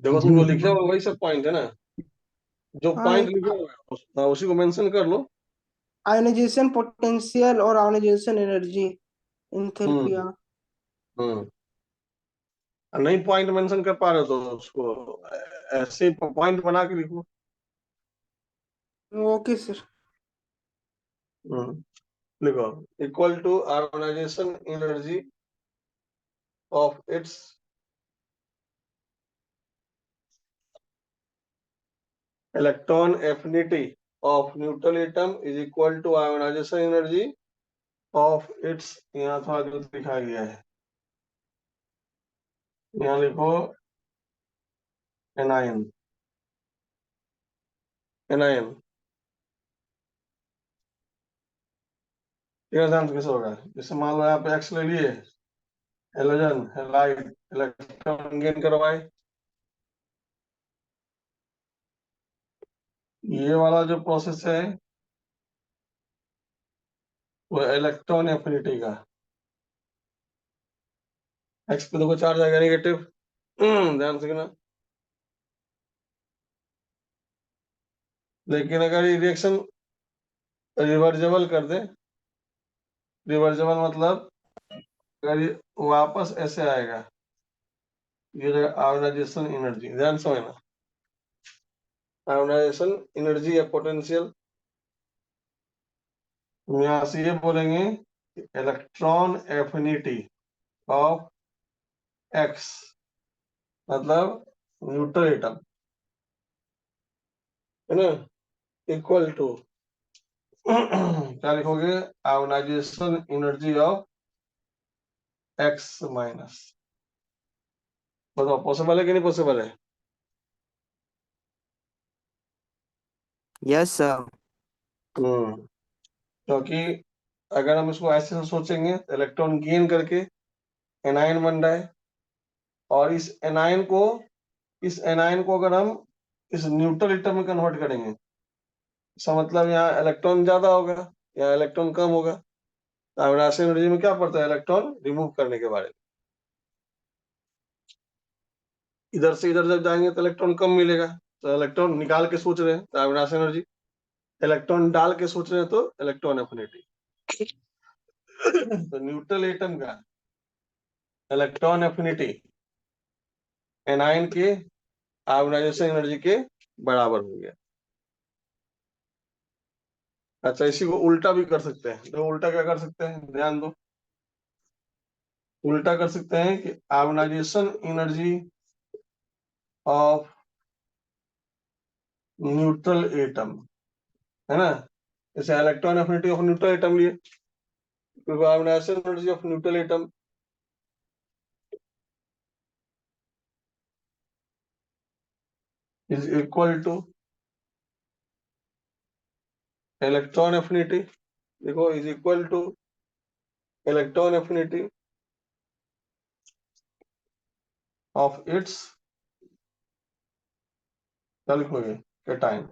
देखो तुमको लिखे हुआ वही सब पॉइंट है ना, जो हाँ, पॉइंट एक लिखे हुए हैं उसी को मेंशन कर लो। आयोनाइजेशन पोटेंशियल और आयोनाइजेशन एनर्जी, हम्म। इंथेल्पिया। हम्म। और नहीं पॉइंट मेंशन कर पा रहे हो तो उसको ऐसे पॉइंट बना के लिखो। Okay sir. हम्म। लिखो equal to ionisation energy of its electron affinity of neutral atom is equal to ionisation energy of its, यहाँ थोड़ा जो लिखा गया है, यहाँ लिखो एनायन। एनायन ये ध्यान से कैसे होगा, जैसे मान लो यहाँ पे एक्स ले लिए, हेलोजन हेलाइड इलेक्ट्रॉन गेन करवाए, ये वाला जो प्रोसेस है वो इलेक्ट्रॉन एफिनिटी का। एक्स पे देखो चार्ज आएगा नेगेटिव, ध्यान से ना। लेकिन अगर ये रिएक्शन रिवर्जेबल कर दे, रिवर्जेबल मतलब अगर ये वापस ऐसे आएगा, ये आयोनाइजेशन एनर्जी, ध्यान समझना, आयोनाइजेशन एनर्जी या पोटेंशियल, यहाँ से ये बोलेंगे इलेक्ट्रॉन एफिनिटी ऑफ एक्स मतलब न्यूट्रल एटम, है ना, इक्वल टू क्या लिखोगे, ionization energy of X minus. बताओ पॉसिबल है कि नहीं पॉसिबल है? Yes sir. क्योंकि अगर हम इसको ऐसे सोचेंगे तो इलेक्ट्रॉन गेन करके एनायन बन रहा है, और इस एनायन को अगर हम इस न्यूट्रल एटम में कन्वर्ट करेंगे, इसका मतलब यहाँ इलेक्ट्रॉन ज्यादा होगा, यहाँ इलेक्ट्रॉन कम होगा। तो आयोनाइजेशन एनर्जी में क्या पड़ता है, इलेक्ट्रॉन रिमूव करने के बारे में। इधर से इधर जब जाएंगे तो इलेक्ट्रॉन कम मिलेगा, तो इलेक्ट्रॉन निकाल के सोच रहे हैं तो आयोनाइजेशन एनर्जी, इलेक्ट्रॉन डाल के सोच रहे हैं तो इलेक्ट्रॉन एफिनिटी। तो न्यूट्रल एटम का इलेक्ट्रॉन एफिनिटी एनायन के आयोनाइजेशन एनर्जी के बराबर हो गया। अच्छा इसी को उल्टा भी कर सकते हैं, तो उल्टा क्या कर सकते हैं, ध्यान दो। उल्टा कर सकते हैं कि ionisation energy of neutral atom, है ना, जैसे electron affinity of neutral atom लिए, तो ionisation energy of neutral atom is equal to electron affinity, देखो is equal to electron affinity of its, क्या लिखोगे, कैटायन।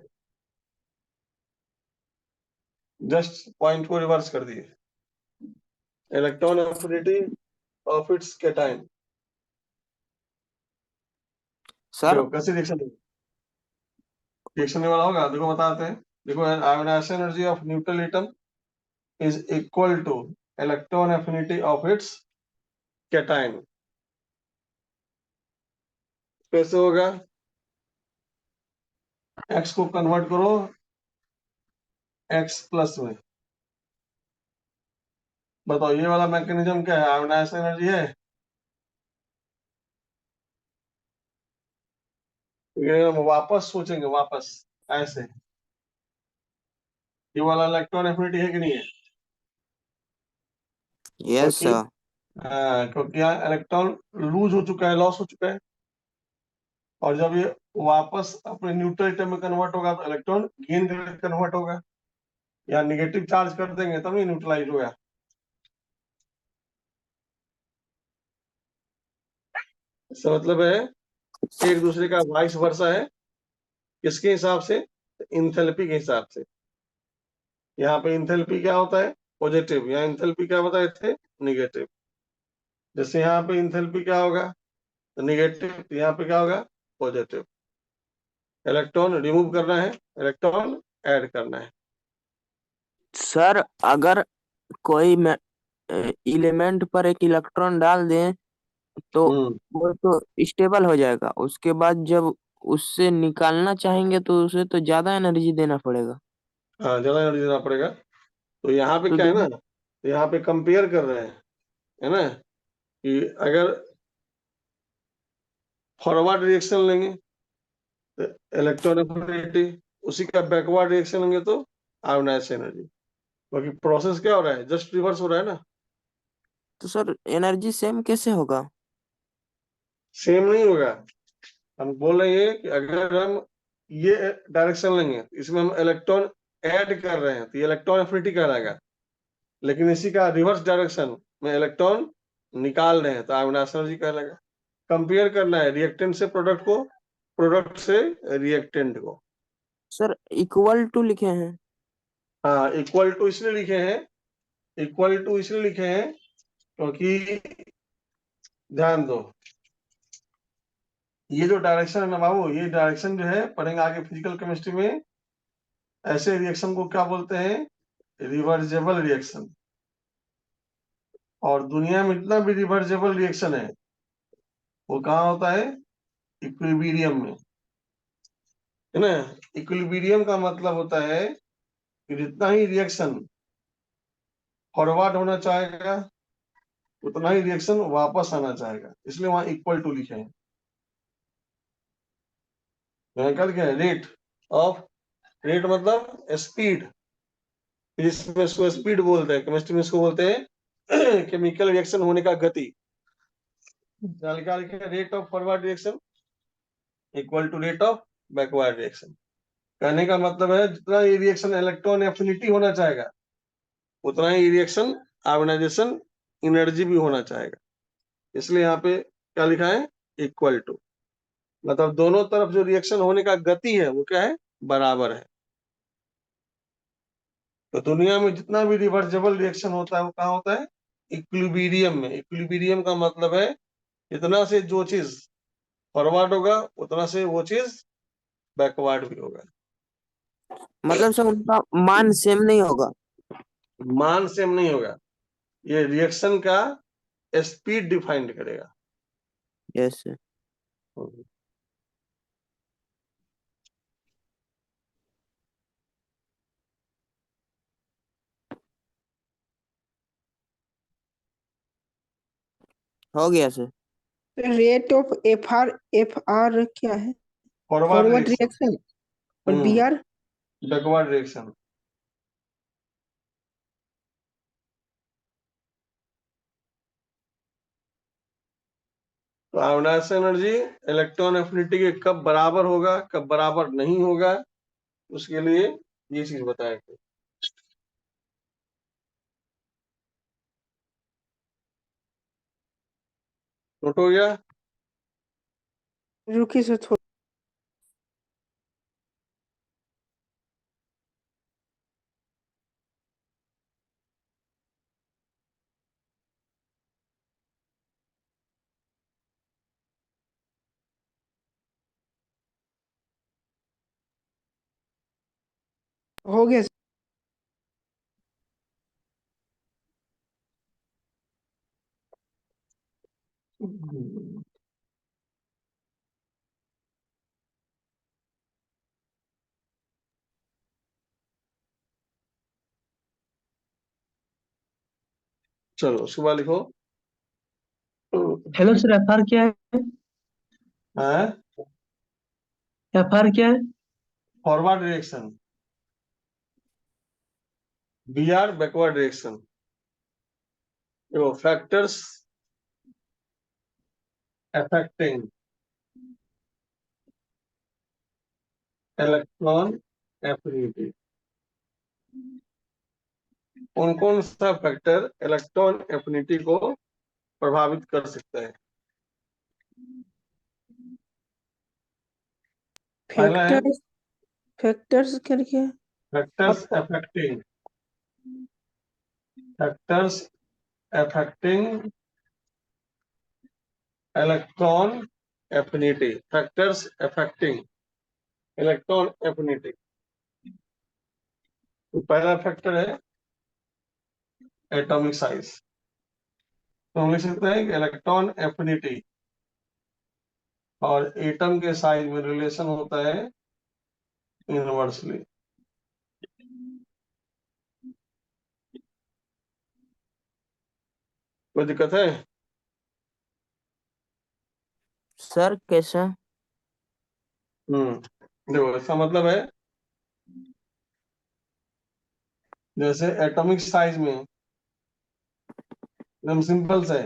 जस्ट पॉइंट को रिवर्स कर दिए, electron affinity of its cation. Sir देखो कैसे रिएक्शन, रिएक्शन वाला होगा, देखो बताते हैं। देखो ionization energy of neutral atom is equal to electron affinity of its cation. कैसे होगा, एक्स को कन्वर्ट करो एक्स प्लस में, बताओ ये वाला मैकेनिज्म क्या है, आयोनाइजेशन एनर्जी है। ये हम वापस सोचेंगे, वापस ऐसे, ये वाला इलेक्ट्रॉन एफिनिटी है कि नहीं है, यस क्योंकि सर। क्योंकि यहाँ इलेक्ट्रॉन लूज हो चुका है, लॉस हो चुका है, और जब ये वापस अपने न्यूट्रल एटम में कन्वर्ट होगा तो इलेक्ट्रॉन गेन कन्वर्ट होगा, या निगेटिव चार्ज कर देंगे तब ये न्यूट्रलाइज होगा। इसका मतलब है एक दूसरे का वाइस वर्सा है, किसके हिसाब से, इंथैल्पी के हिसाब से। यहाँ पे इंथैल्पी क्या होता है, पॉजिटिव, यहाँ इंथैल्पी क्या बताए थे, निगेटिव। जैसे यहाँ पे इंथैल्पी क्या होगा, तो निगेटिव, यहाँ पे क्या होगा, पॉजिटिव। इलेक्ट्रॉन रिमूव करना है, इलेक्ट्रॉन ऐड करना है। सर अगर कोई एलिमेंट पर एक इलेक्ट्रॉन डाल दें तो हम्म वो तो स्टेबल हो जाएगा, उसके बाद जब उससे निकालना चाहेंगे तो उसे तो ज्यादा एनर्जी देना पड़ेगा। हाँ, ज्यादा एनर्जी देना पड़ेगा। तो यहाँ पे तो क्या है ना, दोनों यहाँ पे कंपेयर कर रहे हैं, है ना, कि अगर फॉरवर्ड रिएक्शन लेंगे तो इलेक्ट्रॉन एफिनिटी, उसी का बैकवर्ड रिएक्शन लेंगे तो आयोनाइज एनर्जी। बाकी प्रोसेस क्या हो रहा है, जस्ट रिवर्स हो रहा है ना। तो सर एनर्जी सेम कैसे होगा? सेम नहीं होगा। हम बोल रहे हैं कि अगर हम ये डायरेक्शन लेंगे, इसमें हम इलेक्ट्रॉन ऐड कर रहे हैं तो ये इलेक्ट्रॉन एफिनिटी कहलाएगा। लेकिन इसी का रिवर्स डायरेक्शन में इलेक्ट्रॉन निकाल रहे हैं तो आयोनाइज एनर्जी कहलाएगा। कंपेयर करना है रिएक्टेंट से प्रोडक्ट को, प्रोडक्ट से रिएक्टेंट को। सर इक्वल टू लिखे हैं। हाँ, इक्वल टू इसलिए लिखे हैं, इक्वल टू इसलिए लिखे हैं क्योंकि ध्यान दो, ये जो डायरेक्शन है ना बाबू, ये डायरेक्शन जो है पढ़ेंगे आगे फिजिकल केमिस्ट्री में, ऐसे रिएक्शन को क्या बोलते हैं, रिवर्जेबल रिएक्शन। और दुनिया में जितना भी रिवर्जेबल रिएक्शन है वो कहाँ होता है, इक्विलिब्रियम में, है ना। इक्विलिब्रियम का मतलब होता है कि जितना ही रिएक्शन फॉरवर्ड होना चाहेगा उतना ही रिएक्शन वापस आना चाहेगा, इसलिए वहां इक्वल टू लिखे हैं। कल क्या है, रेट ऑफ, रेट मतलब स्पीड, इसमें इसको स्पीड बोलते हैं, केमिस्ट्री में इसको बोलते हैं केमिकल रिएक्शन होने का गति। क्या लिखे, rate of forward reaction equal to rate of backward reaction. कहने का मतलब है जितना ये रिएक्शन इलेक्ट्रॉन एफिनिटी होना चाहेगा उतना ही रिएक्शन आयोनाइजेशन एनर्जी भी होना चाहेगा, इसलिए यहाँ पे क्या लिखा है, इक्वल टू। मतलब दोनों तरफ जो रिएक्शन होने का गति है वो क्या है, बराबर है। तो दुनिया में जितना भी रिवर्जेबल रिएक्शन होता है वो कहाँ होता है, इक्विलिब्रियम में। इक्विलिब्रियम का मतलब है इतना से जो चीज फॉरवर्ड होगा उतना से वो चीज बैकवर्ड भी होगा। मतलब सर उनका मान सेम नहीं होगा। मान सेम नहीं होगा, ये रिएक्शन का स्पीड डिफाइंड करेगा। Yes sir. हो गया sir. Rate of F R क्या है? Forward forward reaction, reaction. और बी आर? Backward reaction. तो आयोनाइज एनर्जी इलेक्ट्रॉन एफिनिटी के कब बराबर होगा कब बराबर नहीं होगा, उसके लिए ये चीज बताएंगे। नोट हो गया। रुकिए सर थोड़ा। हो गया सर। चलो उसके बाद लिखो, हेलो सर, एफ आर क्या है? एफ आर क्या है? Forward reaction, B R backward reaction. देखो, फैक्टर्स अफेक्टिंग इलेक्ट्रॉन एफिनिटी। कौन कौन सा फैक्टर इलेक्ट्रॉन एफिनिटी को प्रभावित कर सकता है? पहला है फैक्टर्स, फैक्टर्स करके factors affecting, factors affecting electron affinity, factors affecting electron affinity. तो पहला फैक्टर है एटॉमिक साइज। तो हम लिख सकते हैं कि इलेक्ट्रॉन एफिनिटी और एटम के साइज में रिलेशन होता है इनवर्सली। कोई दिक्कत है? सर कैसे? देखो इसका मतलब है जैसे एटॉमिक साइज में एकदम सिंपल से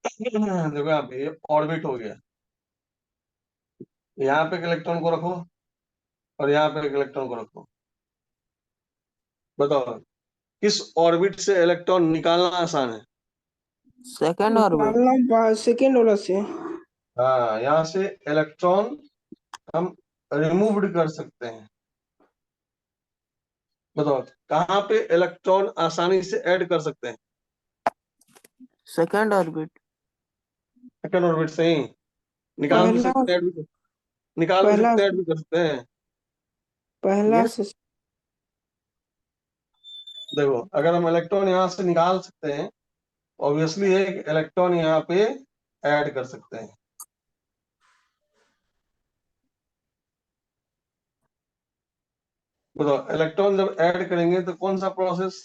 देखो यहाँ पे ये ऑर्बिट हो गया, यहाँ पे एक इलेक्ट्रॉन को रखो और यहाँ पे एक इलेक्ट्रॉन को रखो। बताओ किस ऑर्बिट से इलेक्ट्रॉन निकालना आसान है? Second orbit. निकालना सेकेंड वाला से। हाँ, यहाँ से इलेक्ट्रॉन हम रिमूव्ड कर सकते हैं। बताओ कहाँ पे इलेक्ट्रॉन आसानी से ऐड कर सकते हैं? Second orbit. सेकंड ऑर्बिट से ही निकाल भी पहला सकते हैं, ऐड भी निकाल भी पहला सकते हैं, ऐड भी कर सकते हैं। पहला यस। से। देखो अगर हम इलेक्ट्रॉन यहाँ से निकाल सकते हैं, ऑब्वियसली एक इलेक्ट्रॉन यहाँ पे ऐड कर सकते हैं। बताओ इलेक्ट्रॉन जब ऐड करेंगे तो कौन सा प्रोसेस?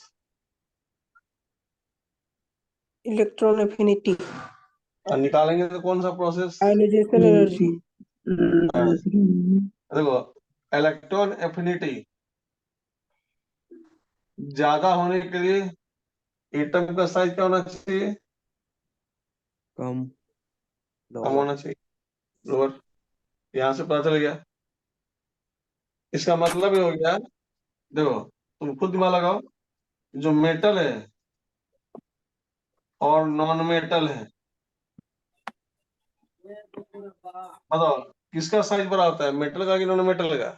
इलेक्ट्रॉन एफिनिटी, और निकालेंगे तो कौन सा प्रोसेस? Ionization energy. देखो इलेक्ट्रॉन एफिनिटी ज्यादा होने के लिए एटम का साइज क्या होना चाहिए? कम। कम होना चाहिए, लोअर। यहाँ से पता चल गया। इसका मतलब ये हो गया, देखो तुम खुद दिमाग लगाओ, जो मेटल है और नॉन मेटल है, बताओ किसका साइज बड़ा होता है, मेटल का कि नॉन मेटल का?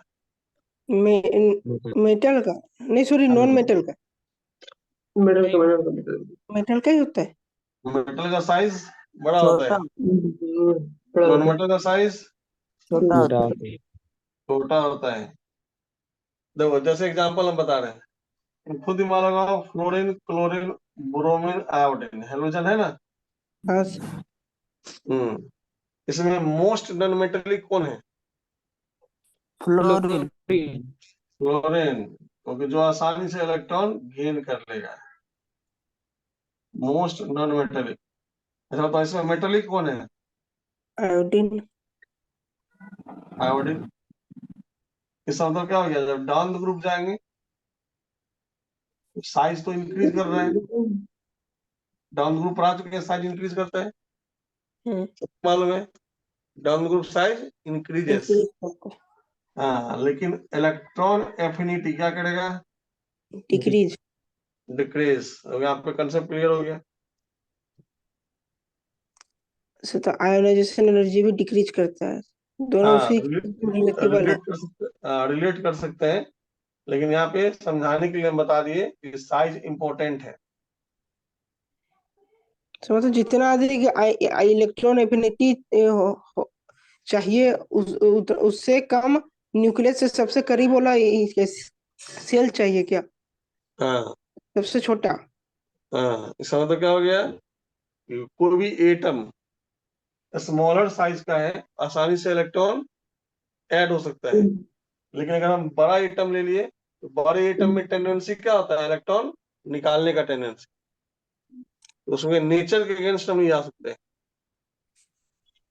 मेटल का, नहीं सॉरी, नॉन मेटल का। मेटल मेटल का ही होता है। मेटल का साइज बड़ा होता छोटा। है, नॉन मेटल का साइज छोटा होता है। छोटा होता है। देखो जैसे एग्जांपल हम बता रहे हैं, तुम खुद दिमाग लगाओ, fluorine, chlorine, bromine, iodine halogen है ना। हाँ हम्म इसमें मोस्ट नॉन मेटेलिक कौन है? फ्लोरीन। फ्लोरीन, क्योंकि जो आसानी से इलेक्ट्रॉन गेन कर लेगा। Most non metallic. अच्छा तो इसमें मेटेलिक कौन है? आयोडीन। आयोडीन। इसका मतलब क्या हो गया, जब डाउन द ग्रुप जाएंगे साइज तो इंक्रीज कर रहे हैं, डाउन ग्रुप पर आ चुके हैं, साइज इंक्रीज करता है, मालूम है, डाउन ग्रुप साइज इंक्रीजेस। हाँ, लेकिन इलेक्ट्रॉन एफिनिटी क्या करेगा? डिक्रीज। डिक्रीज हो गया। आपका कंसेप्ट क्लियर हो गया? से तो आयोनाइजेशन एनर्जी भी डिक्रीज करता है। दोनों हाँ, उसी रिलेटेबल है। रिलेट कर सकते हैं, लेकिन यहाँ पे समझाने के लिए हम बता दिए कि साइज इंपॉर्टेंट है। तो मतलब जितना अधिक इलेक्ट्रॉन एफिनिटी चाहिए, उससे कम न्यूक्लियस से सबसे करीब वाला सेल चाहिए क्या? हाँ सबसे छोटा। हाँ, इसका मतलब क्या हो गया कि कोई भी एटम स्मॉलर साइज का है, आसानी से इलेक्ट्रॉन ऐड हो सकता है। लेकिन अगर हम बड़ा एटम ले लिए तो बड़े एटम में टेंडेंसी क्या होता है? इलेक्ट्रॉन निकालने का टेंडेंसी। तो उसमें नेचर के अगेंस्ट हम नहीं जा सकते।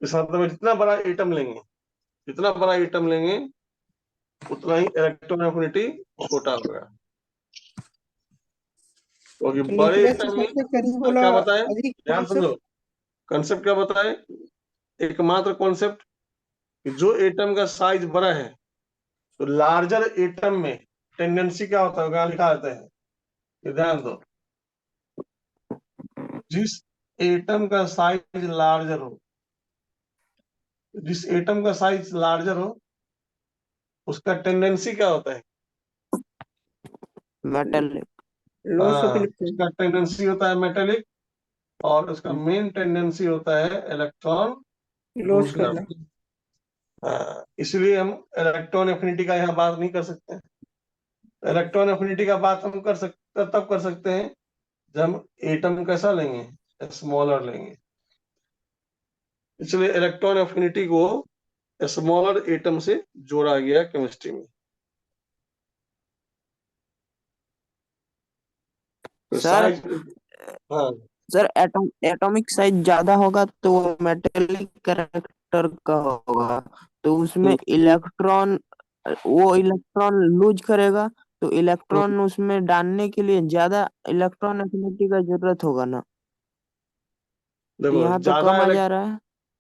इस मतलब जितना बड़ा एटम लेंगे, जितना बड़ा एटम लेंगे उतना ही इलेक्ट्रॉन एफिनिटी छोटा होगा। क्योंकि तो बड़े न्यूक्लियस से एटम में सबसे करीब वाला क्या बताए, अधिक ध्यान फोर्स। समझो, कंसेप्ट क्या बताए, एकमात्र कॉन्सेप्ट कि जो एटम का साइज बड़ा है तो लार्जर एटम में टेंडेंसी क्या होता है, वहां लिखा आता है, ये ध्यान दो, जिस एटम का साइज लार्जर हो, जिस एटम का साइज लार्जर हो उसका टेंडेंसी क्या होता है? मेटल। Loss of electron. उसका टेंडेंसी होता है मेटेलिक, और उसका मेन टेंडेंसी होता है इलेक्ट्रॉन लॉस लूज करना। करना। इसलिए हम इलेक्ट्रॉन एफिनिटी का यहाँ बात नहीं कर सकते। इलेक्ट्रॉन एफिनिटी का बात हम कर सकते तब कर सकते हैं जब हम एटम कैसा लेंगे, स्मॉलर लेंगे। इसलिए इलेक्ट्रॉन एफिनिटी को स्मॉलर एटम से जोड़ा गया केमिस्ट्री में। तो सर साइज, हाँ सर एटॉमिक साइज ज्यादा होगा तो वो मेटेलिक कैरेक्टर का होगा, तो उसमें इलेक्ट्रॉन, वो इलेक्ट्रॉन लूज करेगा, तो इलेक्ट्रॉन उसमें डालने के लिए ज्यादा इलेक्ट्रॉन एफिनिटी का जरूरत होगा ना। तो देखो यहाँ तो ज्यादा कम आ जा रहा है।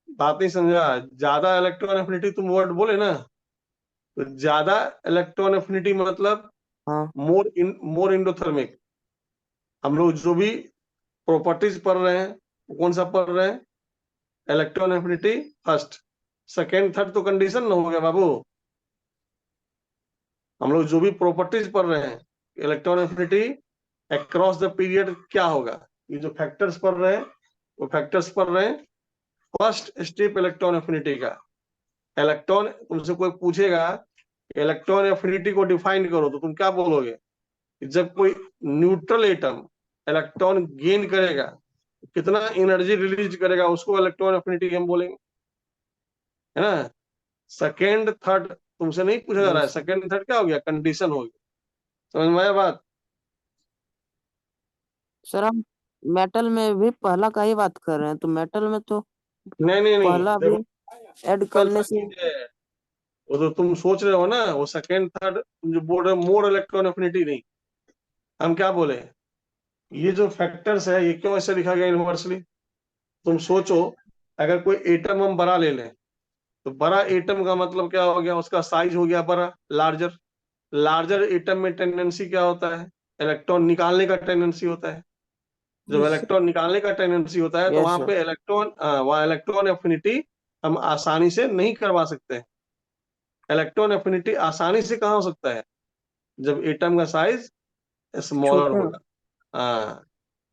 बात नहीं समझा। ज्यादा इलेक्ट्रॉन एफिनिटी तुम वर्ड बोले ना, तो ज्यादा इलेक्ट्रॉन एफिनिटी मतलब हाँ मोर इंडोथर्मिक। हम लोग जो भी प्रॉपर्टीज पढ़ रहे हैं वो कौन सा पढ़ रहे हैं, electron affinity first. Second third तो कंडीशन ना हो गया बाबू। हम लोग जो भी प्रॉपर्टीज पढ़ रहे हैं, electron affinity across the period क्या होगा, ये जो फैक्टर्स पढ़ रहे हैं वो फैक्टर्स पढ़ रहे हैं फर्स्ट स्टेप इलेक्ट्रॉन एफिनिटी का। इलेक्ट्रॉन, तुमसे कोई पूछेगा इलेक्ट्रॉन एफिनिटी को डिफाइन करो, तो तुम क्या बोलोगे कि जब कोई न्यूट्रल एटम इलेक्ट्रॉन गेन करेगा, कितना एनर्जी रिलीज करेगा, उसको इलेक्ट्रॉन एफिनिटी हम बोलेंगे, है ना। सेकेंड थर्ड तुमसे नहीं पूछा जा रहा है, यस सेकेंड थर्ड क्या हो गया, कंडीशन हो गया। समझ में आया बात। सर, हम मेटल में भी पहला का ही बात कर रहे हैं, तो मेटल में तो नहीं नहीं नहीं, पहला भी देखो ऐड कल करने सा से। चीज है, वो तो तुम सोच रहे हो ना, वो सेकेंड थर्ड तुम जो बोल रहे हो मोर इलेक्ट्रॉन एफिनिटी नहीं। हम क्या बोले, ये जो फैक्टर्स है ये क्यों ऐसे लिखा गया यूनिवर्सली। तुम सोचो, अगर कोई एटम हम बड़ा ले लें, तो बड़ा एटम का मतलब क्या हो गया, उसका साइज हो गया बड़ा, लार्जर। लार्जर एटम में टेंडेंसी क्या होता है, इलेक्ट्रॉन निकालने का टेंडेंसी होता है। जब यस इलेक्ट्रॉन निकालने का टेंडेंसी होता है तो यस वहां सर। पे वहां इलेक्ट्रॉन एफिनिटी हम आसानी से नहीं करवा सकते। इलेक्ट्रॉन एफिनिटी आसानी से कहाँ हो सकता है, जब एटम का साइज स्मॉलर छोटा, होगा। हाँ,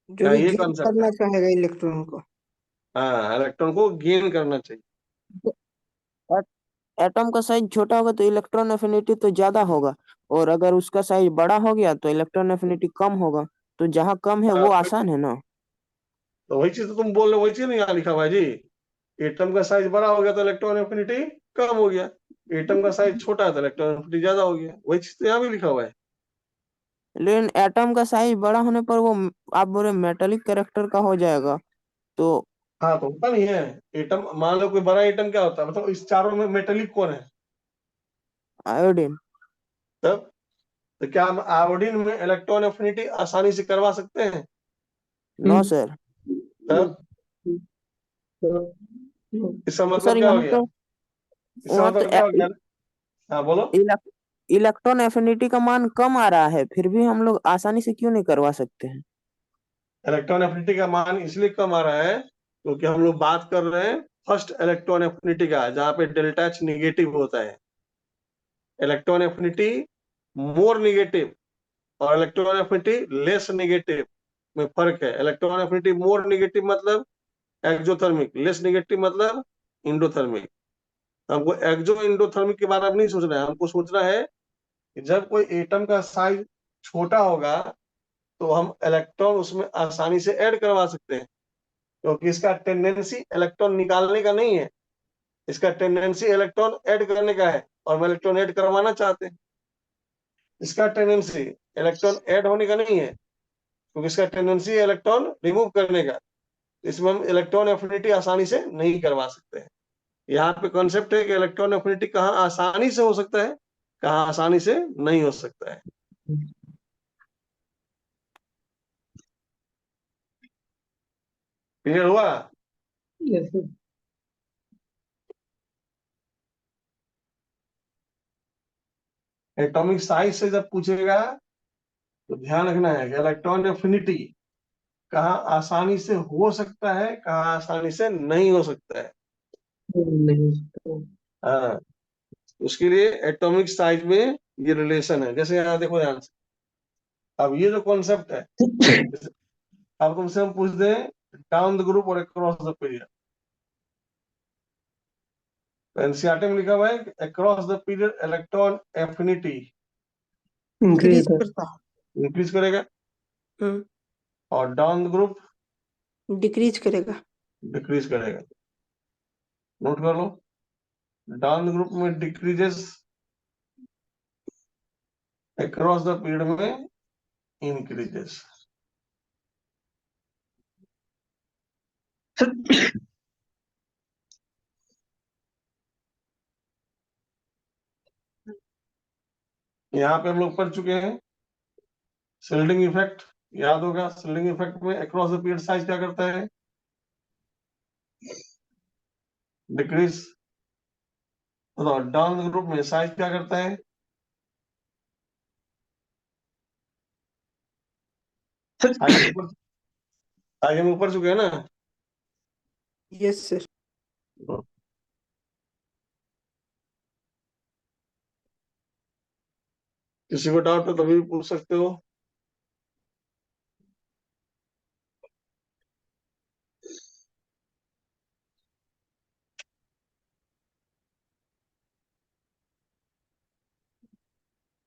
जो यहाँ भी ये गेन कॉन्सेप्ट है। करना चाहेगा इलेक्ट्रॉन को। हाँ, इलेक्ट्रॉन को गेन करना चाहिए। एटम का साइज छोटा होगा तो इलेक्ट्रॉन एफिनिटी तो ज्यादा होगा, और अगर उसका साइज बड़ा हो गया तो इलेक्ट्रॉन एफिनिटी कम होगा, तो जहाँ कम है हाँ, वो आसान है ना। तो वही चीज तो तुम बोल रहे हो, वही चीज नहीं यहाँ लिखा हुआ है जी। एटम का साइज बड़ा हो गया तो इलेक्ट्रॉन एफिनिटी कम हो गया, एटम का साइज छोटा है तो इलेक्ट्रॉन एफिनिटी ज्यादा हो गया, वही चीज तो यहाँ भी लिखा हुआ है। लेकिन एटम का साइज बड़ा होने पर वो आप बोले मेटेलिक कैरेक्टर का हो जाएगा, तो हाँ तो होता नहीं है। एटम मान लो कोई बड़ा एटम क्या होता है, मतलब इस चारों में मेटेलिक कौन है, आयोडीन। तब तो क्या हम आयोडीन में इलेक्ट्रॉन एफिनिटी आसानी से करवा सकते हैं। No sir. तब इसका तो मतलब सर क्या हो यहाँ गया, तो इसका वहाँ तो मतलब क्या हो गया। हाँ बोलो। इलेक्ट्रॉन एफिनिटी का मान कम आ रहा है, फिर भी हम लोग आसानी से क्यों नहीं करवा सकते हैं। इलेक्ट्रॉन एफिनिटी का मान इसलिए कम आ रहा है क्योंकि हम लोग बात कर रहे हैं फर्स्ट इलेक्ट्रॉन एफिनिटी का, जहाँ पे डेल्टा एच निगेटिव होता है। इलेक्ट्रॉन एफिनिटी मोर निगेटिव और इलेक्ट्रॉन एफिनिटी लेस निगेटिव में फर्क है। इलेक्ट्रॉन एफिनिटी मोर निगेटिव मतलब एक्सोथर्मिक, लेस निगेटिव मतलब इंडोथर्मिक। हमको एक्सो इंडोथर्मिक के बारे में नहीं सोचना है, हमको सोचना है कि जब कोई एटम का साइज छोटा होगा तो हम इलेक्ट्रॉन उसमें आसानी से ऐड करवा सकते हैं, क्योंकि इसका टेंडेंसी इलेक्ट्रॉन निकालने का नहीं है, इसका टेंडेंसी इलेक्ट्रॉन ऐड करने का है, और हम इलेक्ट्रॉन ऐड करवाना चाहते हैं। इसका टेंडेंसी इलेक्ट्रॉन ऐड होने का नहीं है, क्योंकि इसका टेंडेंसी है इलेक्ट्रॉन रिमूव करने का। इसमें हम इलेक्ट्रॉन एफिनिटी आसानी से नहीं करवा सकते हैं। यहाँ पे कॉन्सेप्ट है कि इलेक्ट्रॉन एफिनिटी कहाँ आसानी से हो सकता है, कहाँ आसानी से नहीं हो सकता है। क्लियर हुआ। Yes sir. एटॉमिक साइज से जब पूछेगा तो ध्यान रखना है कि इलेक्ट्रॉन एफिनिटी कहाँ आसानी से हो सकता है, कहाँ आसानी से नहीं हो सकता है। नहीं। हाँ, उसके लिए एटॉमिक साइज में ये रिलेशन है। जैसे यहाँ देखो ध्यान से, अब ये जो कॉन्सेप्ट है, अब तुमसे हम पूछ दें डाउन द ग्रुप और अक्रॉस द पीरियड, एनसीईआरटी में लिखा हुआ है across the period electron affinity increase increase होता करता इंक्रीज करेगा और डाउन ग्रुप डिक्रीज करेगा। डिक्रीज करेगा। नोट कर लो, डाउन ग्रुप में डिक्रीजेस, अक्रॉस द पीरियड में इंक्रीजेस। यहाँ पे हम लोग पढ़ चुके हैं शिल्डिंग इफेक्ट, याद होगा। शिल्डिंग इफेक्ट में अक्रॉस द पीरियड साइज क्या करता है, डिक्रीज। तो डाउन ग्रुप में साइज क्या करता है, साइज हम ऊपर चुके हैं ना। Yes sir. किसी को डाउट है तो भी पूछ सकते हो।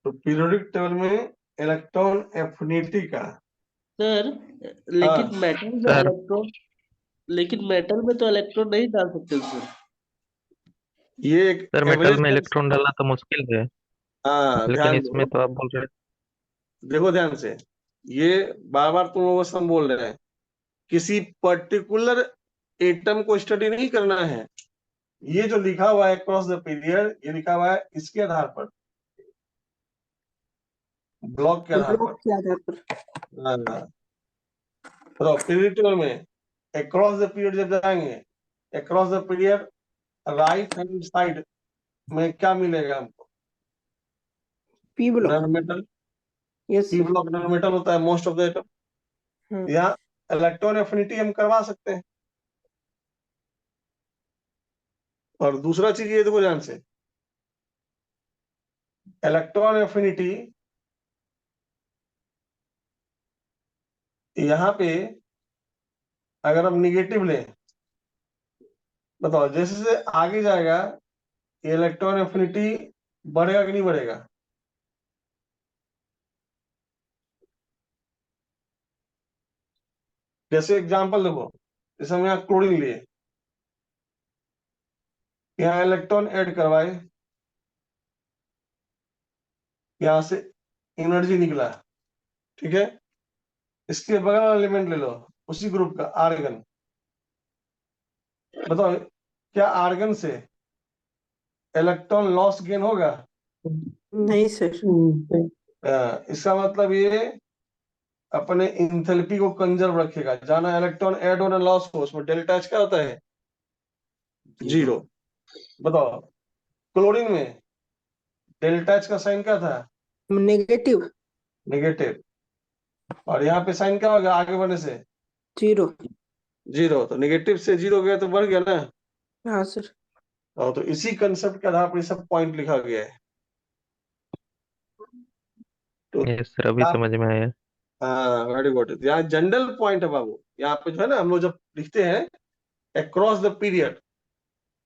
तो पीरियोडिक टेबल में इलेक्ट्रॉन एफिनिटी का, सर हाँ लेकिन मेटल में सर इलेक्ट्रॉन लेकिन मेटल में तो इलेक्ट्रॉन नहीं डाल सकते सर। ये एक सर मेटल एवरेज, में इलेक्ट्रॉन डालना तो मुश्किल है, हाँ लेकिन ध्यान इसमें दो, तो आप बोल रहे देखो ध्यान से। ये बार बार तुम लोग हम बोल रहे हैं, किसी पर्टिकुलर एटम को स्टडी नहीं करना है। ये जो लिखा हुआ है क्रॉस द पीरियड, ये लिखा हुआ है इसके आधार पर, ब्लॉक के आधार पर। ब्लॉक के आधार पर। हाँ, तो पीरियड टेबल में अक्रॉस द पीरियड जब जाएंगे, across the period right hand side में क्या मिलेगा हमको, P block. Non metal. Yes P sir. Block non metal होता है मोस्ट ऑफ द एटम। यहाँ इलेक्ट्रॉन एफिनिटी हम करवा सकते हैं। और दूसरा चीज ये देखो ध्यान से, इलेक्ट्रॉन एफिनिटी यहाँ पे अगर हम निगेटिव लें, बताओ जैसे जैसे आगे जाएगा ये इलेक्ट्रॉन एफिनिटी बढ़ेगा कि नहीं बढ़ेगा। जैसे एग्जांपल देखो, जैसे हम यहाँ क्लोरीन लिए, यहाँ इलेक्ट्रॉन ऐड करवाए, यहाँ से एनर्जी निकला, ठीक है। इसके बगल वाला एलिमेंट ले लो, उसी ग्रुप का आर्गन। बताओ क्या आर्गन से इलेक्ट्रॉन लॉस गेन होगा। नहीं सर। इसका मतलब ये अपने इंथैल्पी को कंजर्व रखेगा। जाना इलेक्ट्रॉन ऐड होना लॉस हो, उसमें डेल्टा एच क्या होता है, जीरो। बताओ क्लोरीन में डेल्टा एच का साइन क्या था, नेगेटिव। नेगेटिव। और यहाँ पे साइन क्या होगा आगे बढ़ने से, जीरो। जीरो। तो नेगेटिव से जीरो गया तो बढ़ गया ना। हाँ सर। और तो इसी कंसेप्ट के आधार पर ये सब पॉइंट लिखा गया है। तो ये सर अभी समझ में आया। हाँ वेरी गुड। यहाँ जनरल पॉइंट है बाबू। यहाँ पे जो है ना हम लोग जब लिखते हैं अक्रॉस द पीरियड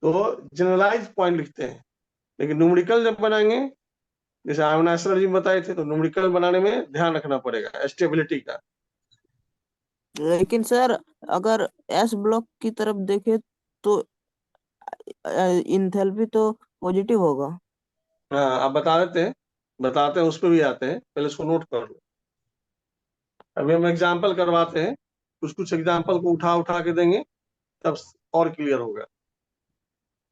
तो जनरलाइज पॉइंट लिखते हैं, लेकिन न्यूमेरिकल जब बनाएंगे, जैसे आयोनाइज जी बताए थे, तो न्यूमेरिकल बनाने में ध्यान रखना पड़ेगा स्टेबिलिटी का। लेकिन सर अगर एस ब्लॉक की तरफ देखे तो इंथैल्पी तो पॉजिटिव होगा। हाँ आप बताते हैं उस पर भी आते हैं, पहले उसको नोट कर लो। अभी हम एग्जाम्पल करवाते हैं, कुछ कुछ एग्जाम्पल को उठा उठा के देंगे तब और क्लियर होगा।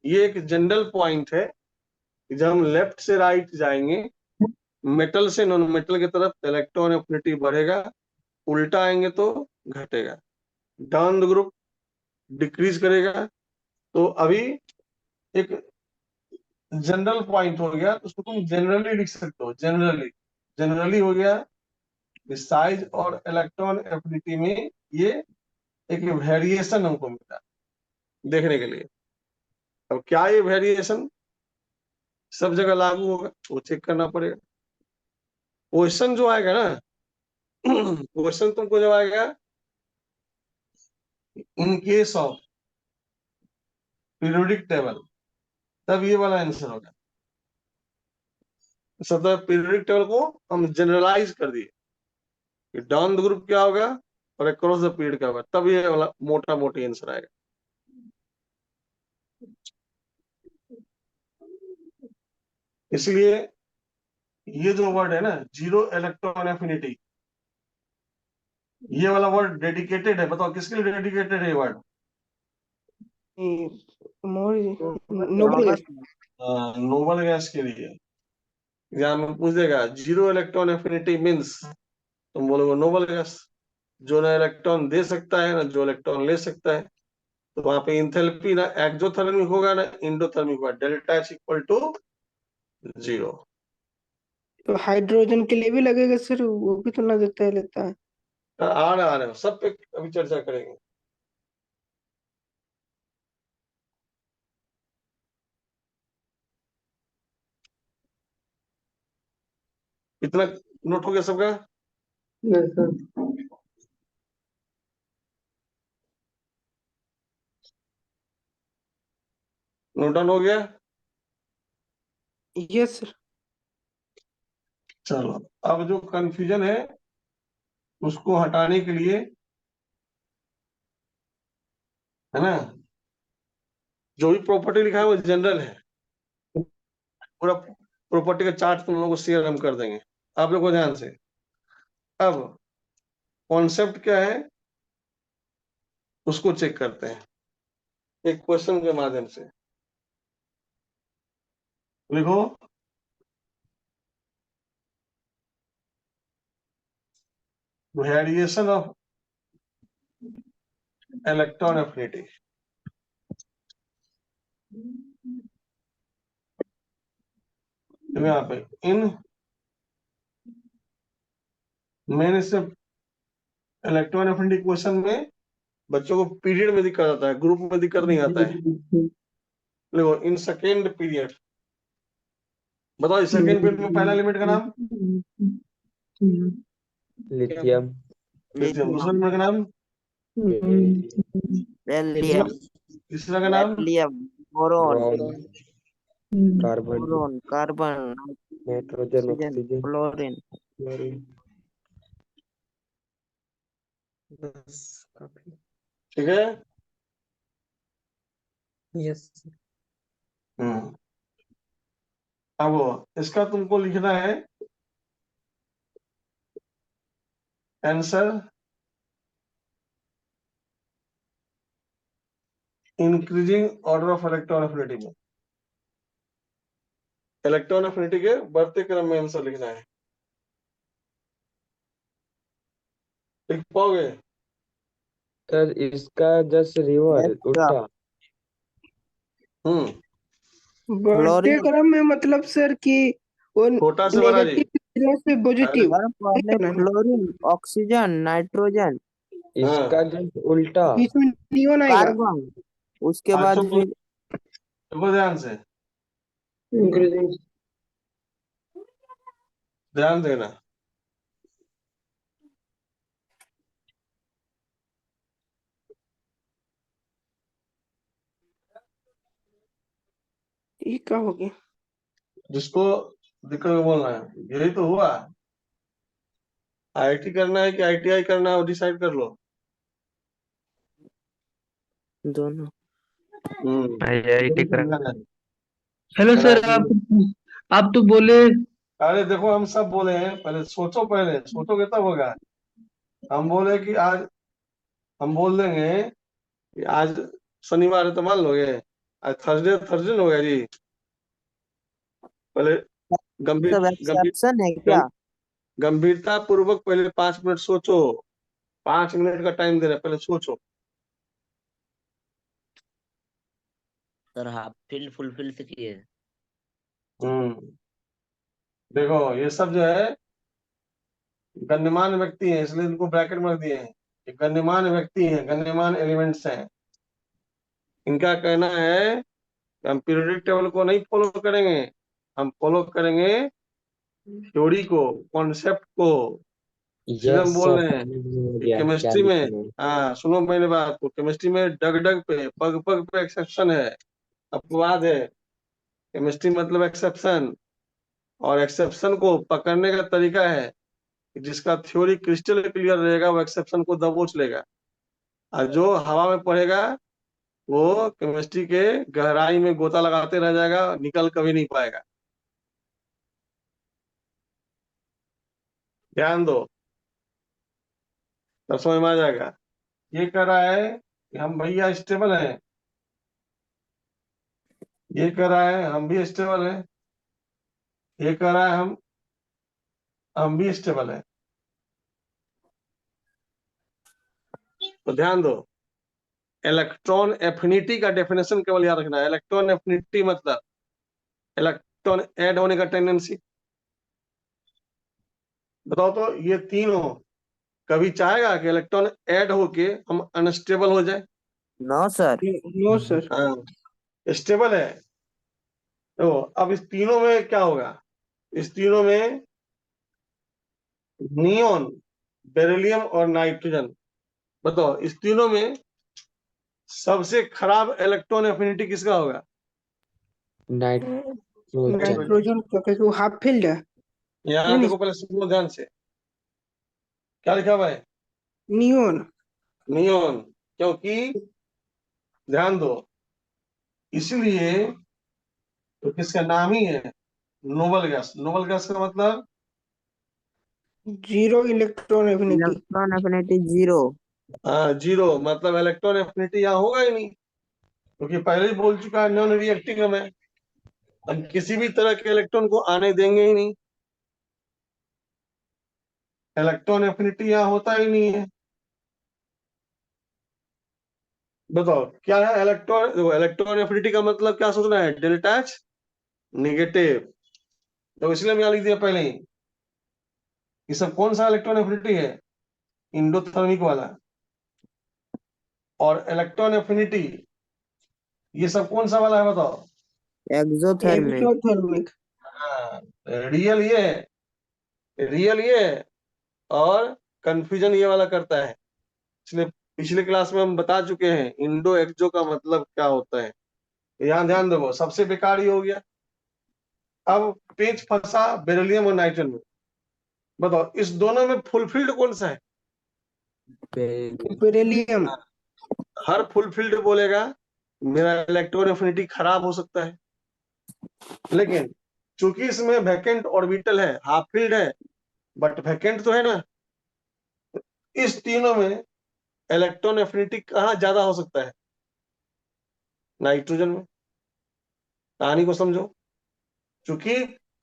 ये एक जनरल पॉइंट है कि जब हम लेफ्ट से राइट जाएंगे, मेटल से नॉन मेटल की तरफ इलेक्ट्रॉन एफिनिटी बढ़ेगा, उल्टा आएंगे तो घटेगा। डाउन द ग्रुप डिक्रीज करेगा। तो अभी एक जनरल पॉइंट हो गया, तो उसको तुम जनरली लिख सकते हो। जनरली हो गया साइज और इलेक्ट्रॉन एफिनिटी में ये एक वेरिएशन हमको मिला देखने के लिए। अब क्या ये वेरिएशन सब जगह लागू होगा वो चेक करना पड़ेगा। क्वेश्चन जो आएगा ना, क्वेश्चन तुमको जब आएगा इन केस ऑफ पीरियोडिक टेबल तब ये वाला आंसर होगा। सतह पीरियोडिक टेबल को हम जनरलाइज कर दिए कि डाउन द ग्रुप क्या होगा और अक्रॉस द पीरियड क्या होगा, तब ये वाला मोटा मोटी आंसर आएगा। इसलिए ये जो वर्ड है ना, जीरो इलेक्ट्रॉन एफिनिटी, ये वाला वर्ड डेडिकेटेड है। बताओ किसके लिए डेडिकेटेड है ये वर्ड? मोर नोबल गैस। नोबल गैस के लिए। एग्जाम में पूछ देगा जीरो इलेक्ट्रॉन एफिनिटी मींस, तुम बोलोगे नोबल गैस, जो ना इलेक्ट्रॉन दे सकता है ना जो इलेक्ट्रॉन ले सकता है। तो वहां पे इंथैल्पी ना एक्सोथर्मिक होगा ना इंडोथर्मिक होगा, डेल्टा एच इक्वल टू 0। तो हाइड्रोजन के लिए भी लगेगा सर, वो भी तो ना देता है लेता है। आ रहे हो सब पे अभी चर्चा करेंगे। इतना नोट हो गया सबका? Yes sir. नोट डाउन हो गया? Yes sir. चलो, अब जो कंफ्यूजन है उसको हटाने के लिए, है ना, जो भी प्रॉपर्टी लिखा है वो जनरल है। पूरा प्रॉपर्टी का चार्ट तुम लोगों को शेयर हम कर देंगे, आप लोगों को ध्यान से। अब कॉन्सेप्ट क्या है उसको चेक करते हैं एक क्वेश्चन के माध्यम से। लिखो, वेरिएशन ऑफ इलेक्ट्रॉन एफिनिटी। यहाँ पे इन मैंने से इलेक्ट्रॉन एफिनिटी क्वेश्चन में बच्चों को पीरियड में दिक्कत आता है, ग्रुप में दिक्कत नहीं आता है। देखो, इन सेकेंड पीरियड, बताओ इस सेकेंड पीरियड में पहला एलिमेंट का नाम लिथियम। लिथियम, दूसरा एलिमेंट का नाम बेरिलियम, तीसरा का नाम बेरिलियम, बोरॉन, ब्रोम, carbon, boron, carbon, nitrogen, oxygen, oxygen, fluorine. Chlorine. बस काफी। ठीक है। यस। हम्म, अब इसका तुमको लिखना है answer, increasing order of electron affinity में, इलेक्ट्रॉन एफिनिटी के बढ़ते क्रम में आंसर लिखना है। लिख पाओगे? सर इसका जस्ट रिवर उल्टा। बढ़ते फ्लोरीन। क्रम में मतलब सर कि वो छोटा से बड़ा जी। नेगेटिव से पॉजिटिव। सर पहले फ्लोरीन, ऑक्सीजन, नाइट्रोजन, इसका जस्ट उल्टा। बीच में नियोन आएगा। कार्बन, उसके हाँ, बाद चुप फिर देखो ध्यान से, इंक्रीजिंग। ध्यान देना। ये क्या हो गया? जिसको दिक्कत है बोलना है, यही तो हुआ। आईआईटी करना है कि आईटीआई करना है वो डिसाइड कर लो। दोनों। आईआईटी कर हेलो सर, आप तो बोले। अरे देखो, हम सब बोले हैं, पहले सोचो, पहले सोचोगे तब होगा। हम बोले कि आज हम बोल देंगे कि आज शनिवार है तो मान लोगे आज थर्सडे, थर्सडे हो गया जी। पहले गंभीर सब गंभीर एक्सेप्शन है क्या? गं, गंभीरता पूर्वक पहले 5 मिनट सोचो। 5 मिनट का टाइम दे रहे, पहले सोचो। Sir half field full field से किए। हम्म, देखो ये सब जो है गण्यमान्य व्यक्ति हैं, इसलिए इनको ब्रैकेट में रख दिए हैं। ये गण्यमान्य व्यक्ति हैं, गण्यमान्य एलिमेंट्स हैं। इनका कहना है कि हम पीरियोडिक टेबल को नहीं फॉलो करेंगे, हम फॉलो करेंगे थ्योरी को, कॉन्सेप्ट को। इसलिए यस हम बोल सर, रहे हैं समझ में हो कि गया क्या केमिस्ट्री में, लिखना है। हाँ सुनो मेरी बात को, केमिस्ट्री में डग डग पे, पग पग पे एक्सेप्शन है, अपवाद है। केमिस्ट्री मतलब एक्सेप्शन, और एक्सेप्शन को पकड़ने का तरीका है कि जिसका थ्योरी क्रिस्टल क्लियर रहेगा वो एक्सेप्शन को दबोच लेगा, और जो हवा में पड़ेगा वो केमिस्ट्री के गहराई में गोता लगाते रह जाएगा, निकल कभी नहीं पाएगा। ध्यान दो, तब समझ में आ जाएगा। ये कह रहा है कि हम भैया स्टेबल हैं, ये कह रहा है हम भी स्टेबल हैं, ये कह रहा है हम भी स्टेबल हैं। तो ध्यान दो, इलेक्ट्रॉन एफिनिटी का डेफिनेशन केवल याद रखना है। इलेक्ट्रॉन एफिनिटी मतलब इलेक्ट्रॉन ऐड होने का टेंडेंसी। बताओ तो ये तीनों कभी चाहेगा कि इलेक्ट्रॉन ऐड होके हम अनस्टेबल हो जाए? No sir. No sir. हाँ, स्टेबल है। तो अब इस तीनों में क्या होगा? इस तीनों में नियोन, बेरिलियम और नाइट्रोजन, बताओ इस तीनों में सबसे खराब इलेक्ट्रॉन एफिनिटी किसका होगा? नाइट्रोजन। नाइट्रोजन का, क्योंकि वो हाफ फील्ड है। यहाँ नहीं, देखो, पहले सुनो ध्यान से, क्या लिखा हुआ है? नियोन। नियोन, क्योंकि ध्यान दो, इसलिए तो किसका नाम ही है नोबल गैस। नोबल गैस का मतलब zero electron affinity. Electron affinity zero. हाँ, जीरो, मतलब इलेक्ट्रॉन एफिनिटी यहाँ होगा ही नहीं, क्योंकि पहले ही बोल चुका है नॉन रिएक्टिंग में हम किसी भी तरह के इलेक्ट्रॉन को आने देंगे ही नहीं। इलेक्ट्रॉन एफिनिटी यहाँ होता ही नहीं है। बताओ क्या है इलेक्ट्रॉन? इलेक्ट्रॉन एफिनिटी का मतलब क्या सोचना है? Delta H negative. तो इसलिए मैं यहाँ लिख दिया पहले ही, ये सब कौन सा इलेक्ट्रॉन एफिनिटी है? इंडोथर्मिक वाला। और इलेक्ट्रॉन एफिनिटी ये सब कौन सा वाला है बताओ? एक्सोथर्मिक। एक्सोथर्मिक। हाँ, रियल ये है, रियल ये है, और कंफ्यूजन ये वाला करता है। इसलिए पिछले क्लास में हम बता चुके हैं इंडो एक्सो का मतलब क्या होता है। यहाँ ध्यान दो, सबसे बेकार ये हो गया। अब पेज फंसा बेरिलियम और नाइट्रोजन में। बताओ इस दोनों में फुलफिल्ड कौन सा है? बेरिलियम। हर फुलफिल्ड बोलेगा मेरा इलेक्ट्रॉन एफिनिटी खराब हो सकता है, लेकिन चूंकि इसमें वैकेंट ऑर्बिटल है, हाफ फील्ड है, बट वैकेंट तो है ना, इस तीनों में इलेक्ट्रॉन एफिनिटी कहाँ ज्यादा हो सकता है? नाइट्रोजन में। कहानी को समझो, चूंकि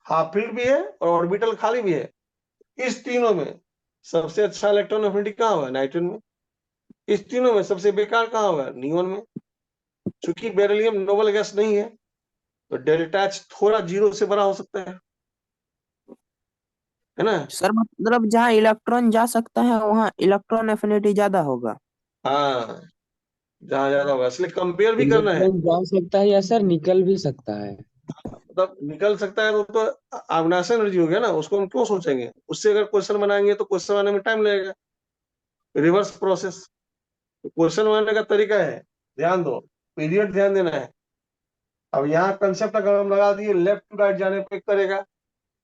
हाफ फील्ड भी है और ऑर्बिटल खाली भी है, इस तीनों में सबसे अच्छा इलेक्ट्रॉन एफिनिटी कहाँ होगा? नाइट्रोजन में। इस तीनों में सबसे बेकार कहाँ होगा? नियोन में। चूंकि बेरिलियम नोबल गैस नहीं है, तो डेल्टा एच थोड़ा जीरो से बड़ा हो सकता है ना? सर मतलब जहाँ इलेक्ट्रॉन जा सकता है वहाँ इलेक्ट्रॉन एफिनिटी ज्यादा होगा। हाँ, जहाँ ज्यादा होगा, इसलिए कंपेयर भी करना है। इलेक्ट्रॉन जा सकता है या सर निकल भी सकता है? मतलब निकल सकता है तो अविनाशी एनर्जी हो गया ना, उसको हम क्यों सोचेंगे? उससे अगर क्वेश्चन बनाएंगे तो क्वेश्चन बनाने में टाइम लगेगा, रिवर्स प्रोसेस। क्वेश्चन बनाने का तरीका है, ध्यान दो, पीरियड ध्यान देना है। अब यहाँ कंसेप्ट अगर हम लगा दिए लेफ्ट टू राइट जाने पे करेगा,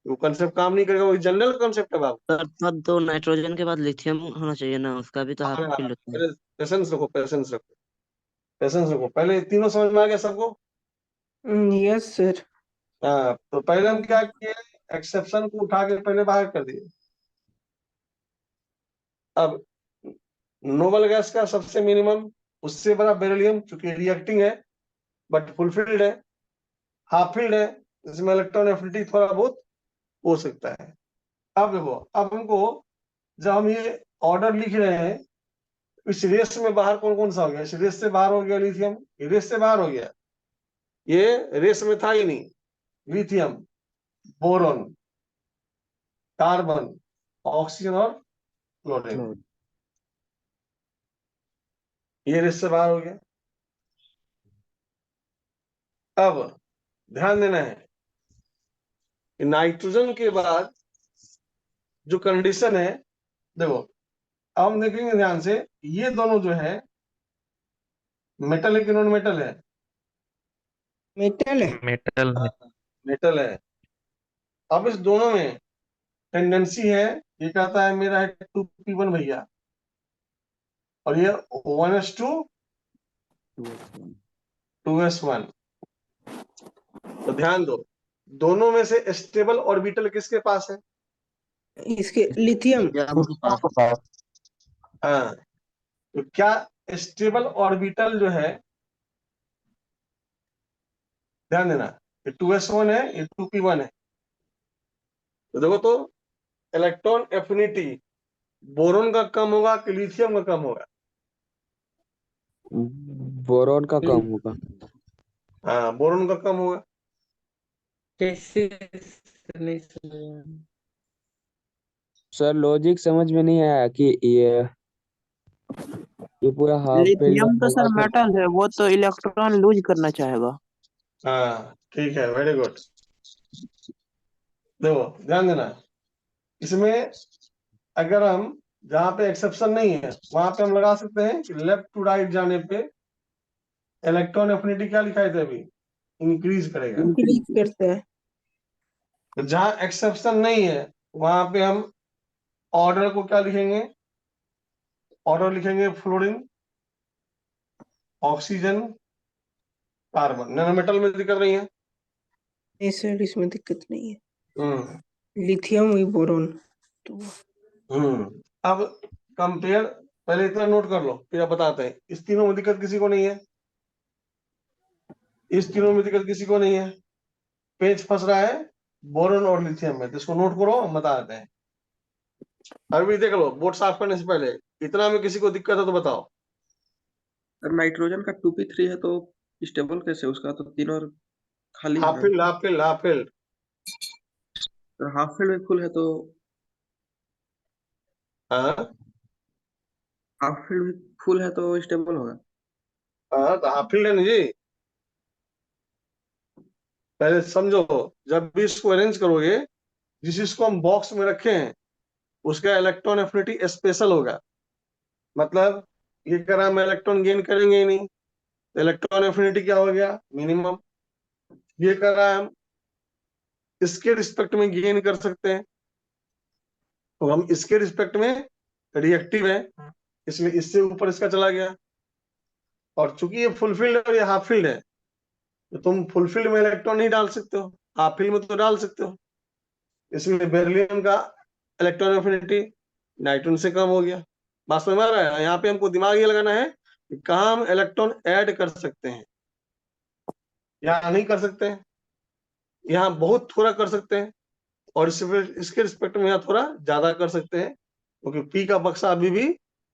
वो कंसेप्ट काम नहीं करेगा, वो जनरल कंसेप्ट है बाबू। सर तब तो नाइट्रोजन के बाद लिथियम होना चाहिए ना, उसका भी तो हाफ फील्ड होता है। पेशेंस रखो, पेशेंस रखो, पेशेंस रखो। पहले तीनों समझ में आ गया सबको? Yes sir. हाँ, तो पहले हम क्या किए, एक्सेप्शन को उठा के पहले बाहर कर दिए। अब नोबल गैस का सबसे मिनिमम, उससे बड़ा बेरिलियम, चूंकि रिएक्टिंग है बट फुलफिल्ड है, हाफ फील्ड है, इसमें इलेक्ट्रॉन एफिनिटी थोड़ा बहुत हो सकता है। अब देखो, अब हमको जब हम ये ऑर्डर लिख रहे हैं, इस रेस में बाहर कौन कौन सा हो गया? इस रेस से बाहर हो गया लिथियम, ये रेस से बाहर हो गया, ये रेस में था ही नहीं। लिथियम, बोरॉन, कार्बन, ऑक्सीजन और क्लोरीन, ये रेस से बाहर हो गया। अब ध्यान देना है कि नाइट्रोजन के बाद जो कंडीशन है, देखो अब हम देखेंगे ध्यान से, ये दोनों जो है मेटल है कि नॉन मेटल है? मेटल है। मेटल है। मेटल है। अब इस दोनों में टेंडेंसी है, ये कहता है मेरा है 2p1 भैया, और ये 1s2 2s1। तो ध्यान दो, दोनों में से स्टेबल ऑर्बिटल किसके पास है? इसके लिथियम। लिथियम के पास। हाँ, तो क्या स्टेबल ऑर्बिटल जो है, ध्यान देना, ये 2s1 है, ये 2p1 है। तो देखो तो इलेक्ट्रॉन एफिनिटी बोरोन का कम होगा कि लिथियम का कम होगा? बोरोन का कम होगा। हाँ, बोरोन का कम होगा। कैसे? नहीं समझा। सर लॉजिक समझ में नहीं आया कि ये पूरा हाफ फील्ड लिथियम तो होगा सर तो मेटल है, वो तो इलेक्ट्रॉन लूज करना चाहेगा। हाँ ठीक है, वेरी गुड। देखो ध्यान देना, इसमें अगर हम जहां पे एक्सेप्शन नहीं है वहां पे हम लगा सकते हैं कि लेफ्ट टू राइट जाने पे इलेक्ट्रॉन एफिनिटी क्या लिखा है अभी? इंक्रीज करेगा। इंक्रीज करते हैं। तो जहां एक्सेप्शन नहीं है वहां पे हम ऑर्डर को क्या लिखेंगे? ऑर्डर लिखेंगे फ्लोरीन, ऑक्सीजन, कार्बन। नैनोमेटल में दिक्कत नहीं है। नहीं सर, इसमें दिक्कत नहीं है। हम्म लिथियम वही बोरोन। तो अब कंपेयर, पहले इतना नोट कर लो फिर आप बताते हैं। इस तीनों में दिक्कत किसी को नहीं है, इस तीनों में दिक्कत किसी को नहीं है। पेज फंस रहा है बोरोन और लिथियम में, तो इसको नोट करो, हम बता देते हैं। अभी देख लो, बोर्ड साफ करने से पहले इतना में किसी को दिक्कत है तो बताओ। सर नाइट्रोजन का 2p3 है तो स्टेबल कैसे? उसका तो तीन और खाली है हाफ ना। Field, half field, half field. Sir half field में फुल है तो हाँ हाफ फील्ड में फुल है तो स्टेबल होगा। हाँ, तो हाफ फील्ड है ना जी। पहले समझो, जब भी इसको अरेंज करोगे, जिस इसको हम बॉक्स में रखे हैं उसका इलेक्ट्रॉन एफिनिटी स्पेशल होगा। मतलब ये कह रहा हम इलेक्ट्रॉन गेन करेंगे ही नहीं, तो इलेक्ट्रॉन एफिनिटी क्या हो गया? मिनिमम। ये कह रहा है हम इसके रिस्पेक्ट में गेन कर सकते हैं, तो हम इसके रिस्पेक्ट में रिएक्टिव है, इसलिए इससे ऊपर इसका चला गया। और चूंकि ये फुलफिल्ड है और ये हाफ फील्ड है, तो तुम फुलफिल्ड में इलेक्ट्रॉन नहीं डाल सकते हो, हाफ फील्ड में तो डाल सकते हो। इसलिए बेरिलियम का इलेक्ट्रॉन एफिनिटी नाइट्रोजन से कम हो गया। बात समझ में आ रहा है? यहाँ पे हमको दिमाग ये लगाना है कि कहाँ हम इलेक्ट्रॉन ऐड कर सकते हैं, यहाँ नहीं कर सकते हैं, यहाँ बहुत थोड़ा कर सकते हैं, और इसके रिस्पेक्ट में यहाँ थोड़ा ज्यादा कर सकते हैं, क्योंकि पी का बक्सा अभी भी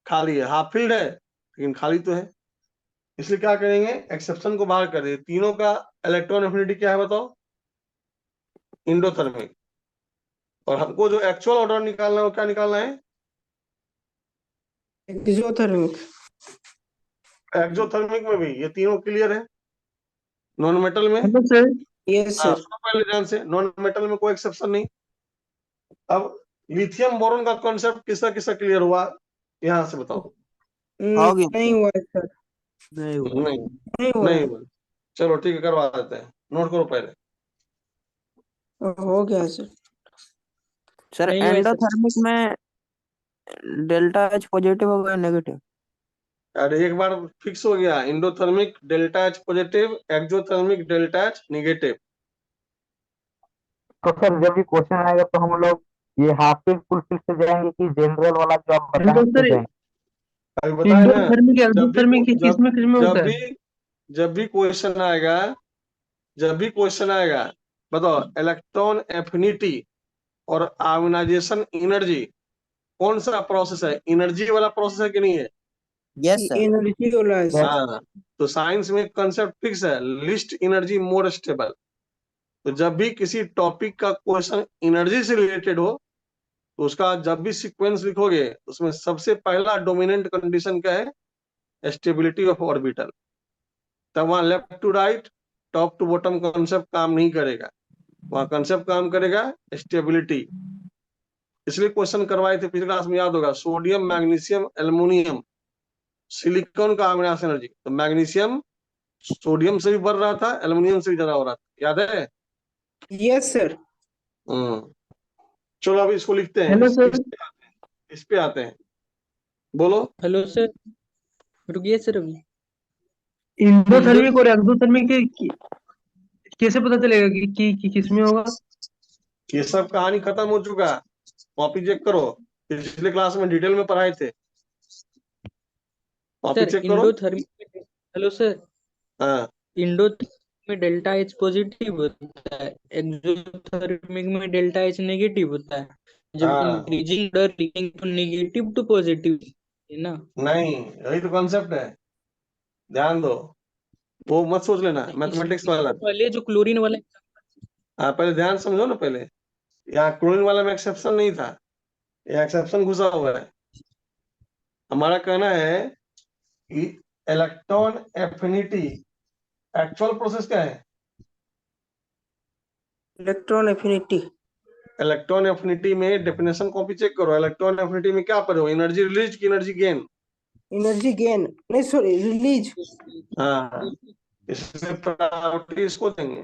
खाली है, हाफ फील्ड है लेकिन खाली तो है। इसलिए क्या करेंगे, एक्सेप्शन को बाहर कर दे। तीनों का इलेक्ट्रॉन एफिनिटी क्या है बताओ? इंडोथर्मिक। और हमको जो एक्चुअल ऑर्डर निकालना है वो क्या निकालना है? एक्सोथर्मिक। एक्सोथर्मिक में भी ये तीनों क्लियर है। नॉन मेटल में, हेलो सर। यस हाँ सर। सुनो पहले ध्यान से, नॉन मेटल में कोई एक्सेप्शन नहीं। अब लिथियम बोरोन का कॉन्सेप्ट किसका किसका क्लियर हुआ, यहाँ से बताओ। हो गया नहीं हुआ है सर। नहीं हुआ। नहीं, नहीं हुआ नहीं है। हुआ। चलो ठीक है, करवा देते हैं, नोट करो पहले। हो गया सर। सर नहीं हुआ है सर। एंडोथर्मिक में डेल्टा एच पॉजिटिव होगा नेगेटिव? अरे एक बार फिक्स हो गया, endothermic delta H positive, exothermic delta H negative. तो सर जब भी क्वेश्चन आएगा तो हम लोग ये हाफ फील्ड फुल फील्ड से जाएंगे कि जनरल वाला जो आप बताएं हेलो उससे सर, जाएंगे? अभी बताया ना, इंडोथर्मिक जब भी एक्सोथर्मिक जब किसमें किसमें जब होता भी है? जब भी क्वेश्चन आएगा, जब भी क्वेश्चन आएगा, बताओ इलेक्ट्रॉन एफिनिटी और आयोनाइजेशन एनर्जी कौन सा प्रोसेस है? एनर्जी वाला प्रोसेस है कि नहीं है? Yes sir. एनर्जी वाला है सर। हाँ, तो साइंस में कंसेप्ट फिक्स है, लिस्ट एनर्जी मोर स्टेबल। तो जब भी किसी टॉपिक का क्वेश्चन एनर्जी से रिलेटेड हो, तो उसका जब भी सीक्वेंस लिखोगे उसमें सबसे पहला डोमिनेंट कंडीशन क्या है? Stability of orbital. तब वहां left to right, top to bottom concept काम नहीं करेगा, वहां कॉन्सेप्ट काम करेगा स्टेबिलिटी। इसलिए क्वेश्चन करवाए थे पिछले क्लास में, याद होगा, सोडियम मैग्नीशियम एल्युमिनियम सिलिकॉन का आयोनाइजेशन एनर्जी। तो मैग्नीशियम सोडियम से भी बढ़ रहा था, एल्युमिनियम से भी ज्यादा हो रहा था, याद है? Yes sir. चलो अभी इसको लिखते हैं, हेलो सर। इस पे आते हैं। बोलो। हेलो सर, रुकिए सर अभी। इंडोथर्मिक और एक्सोथर्मिक कैसे पता चलेगा कि किसमें होगा? ये सब कहानी खत्म हो चुका, कॉपी चेक करो, पिछले क्लास में डिटेल में पढ़ाए थे, कॉपी सर चेक करो। इंडोथर्मिक, हेलो सर, हाँ इंडोथर्मिक में डेल्टा एच पॉजिटिव होता है, एक्सोथर्मिक में डेल्टा एच नेगेटिव होता है। जब हाँ, increasing order leading to negative to positive है ना। नहीं यही तो कॉन्सेप्ट है, ध्यान दो, वो मत सोच लेना मैथमेटिक्स वाला। इससे पहले जो क्लोरीन वाला, हाँ पहले ध्यान समझो ना, पहले यहाँ क्लोरीन वाला में एक्सेप्शन नहीं था, यहाँ एक्सेप्शन घुसा हुआ है। हमारा कहना है कि इलेक्ट्रॉन एफिनिटी एक्चुअल प्रोसेस क्या है? Electron affinity. इलेक्ट्रॉन एफिनिटी में डेफिनेशन कॉपी चेक करो, इलेक्ट्रॉन एफिनिटी में क्या पढ़े हो, एनर्जी रिलीज की एनर्जी गेन? एनर्जी गेन, नहीं सॉरी, रिलीज। हाँ, इसमें प्रायोरिटी इसको देंगे,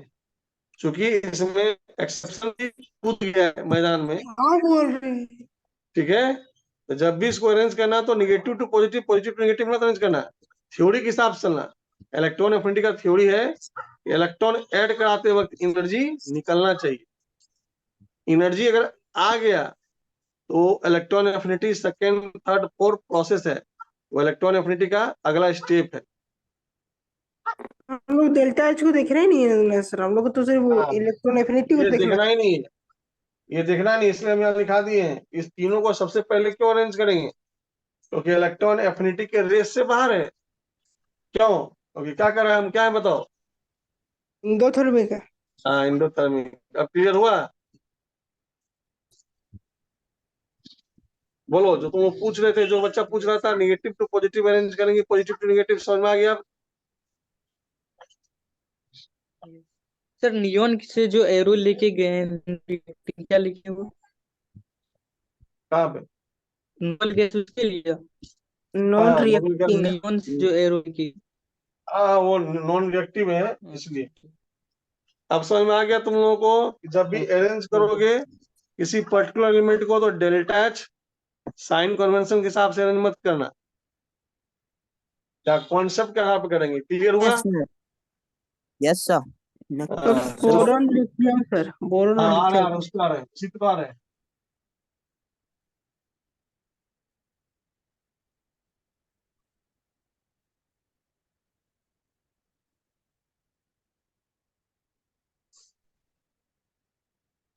क्योंकि इसमें एक्सेप्शन भी कूद गया है मैदान में। हाँ बोल रहे हैं। ठीक है, तो जब भी इसको अरेंज करना तो negative to positive, positive to negative मत अरेंज करना, थ्योरी के हिसाब से चलना। इलेक्ट्रॉन एफिनिटी का थ्योरी है, इलेक्ट्रॉन ऐड कराते वक्त एनर्जी निकलना चाहिए। एनर्जी अगर आ गया तो electron affinity second third fourth process है, वो इलेक्ट्रॉन एफिनिटी का अगला स्टेप है। हम लोग डेल्टा एच को देख रहे नहीं है ना सर, हम लोग को तो सिर्फ वो हाँ, इलेक्ट्रॉन एफिनिटी को ये देखना देखना ही नहीं है, ये देखना नहीं, इसलिए हम यहाँ लिखा दिए हैं। इस तीनों को सबसे पहले क्यों अरेंज करेंगे? क्योंकि इलेक्ट्रॉन एफिनिटी के रेस से बाहर है। क्यों? क्योंकि क्या कर रहे हैं हम, क्या है बताओ? है। इंडोथर्मिक है। हाँ, इंडोथर्मिक। अब क्लियर हुआ? बोलो, जो तुम पूछ रहे थे, जो बच्चा पूछ रहा था निगेटिव टू पॉजिटिव अरेंज करेंगे, पॉजिटिव टू निगेटिव, समझ में आ गया? सर नियॉन से जो एरो लेके गए हैं, क्या लिखे वो, कहाँ पे? नोबल गैस उसके लिए, नॉन हाँ, नोबल गैस। रिएक्टिंग। नियॉन से जो एरो की। हाँ, वो नॉन रिएक्टिव है इसलिए। अब समझ में आ गया तुम लोगों को कि जब भी अरेंज करोगे किसी पर्टिकुलर एलिमेंट को तो डेल्टा एच साइन कन्वेंशन के हिसाब से अरेंज मत करना। क्या कॉन्सेप्ट क्या पे करेंगे, क्लियर हुआ? Yes sir, yes sir. तो चलो। बोरॉन लिथियम सर, बोरॉन हाँ और आ रहे लिथियम। हैं, उस पर आ रहे हैं, इसी पे आ रहे हैं।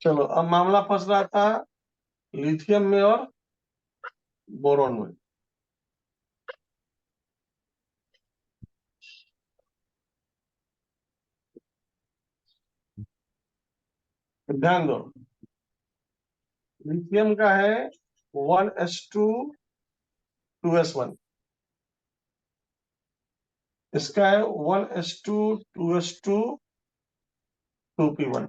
चलो, अब मामला फंस रहा था लिथियम में और बोरॉन में। ध्यान दो, लिथियम का है 1s2 2s1, इसका है 1s2 2s2 2p1।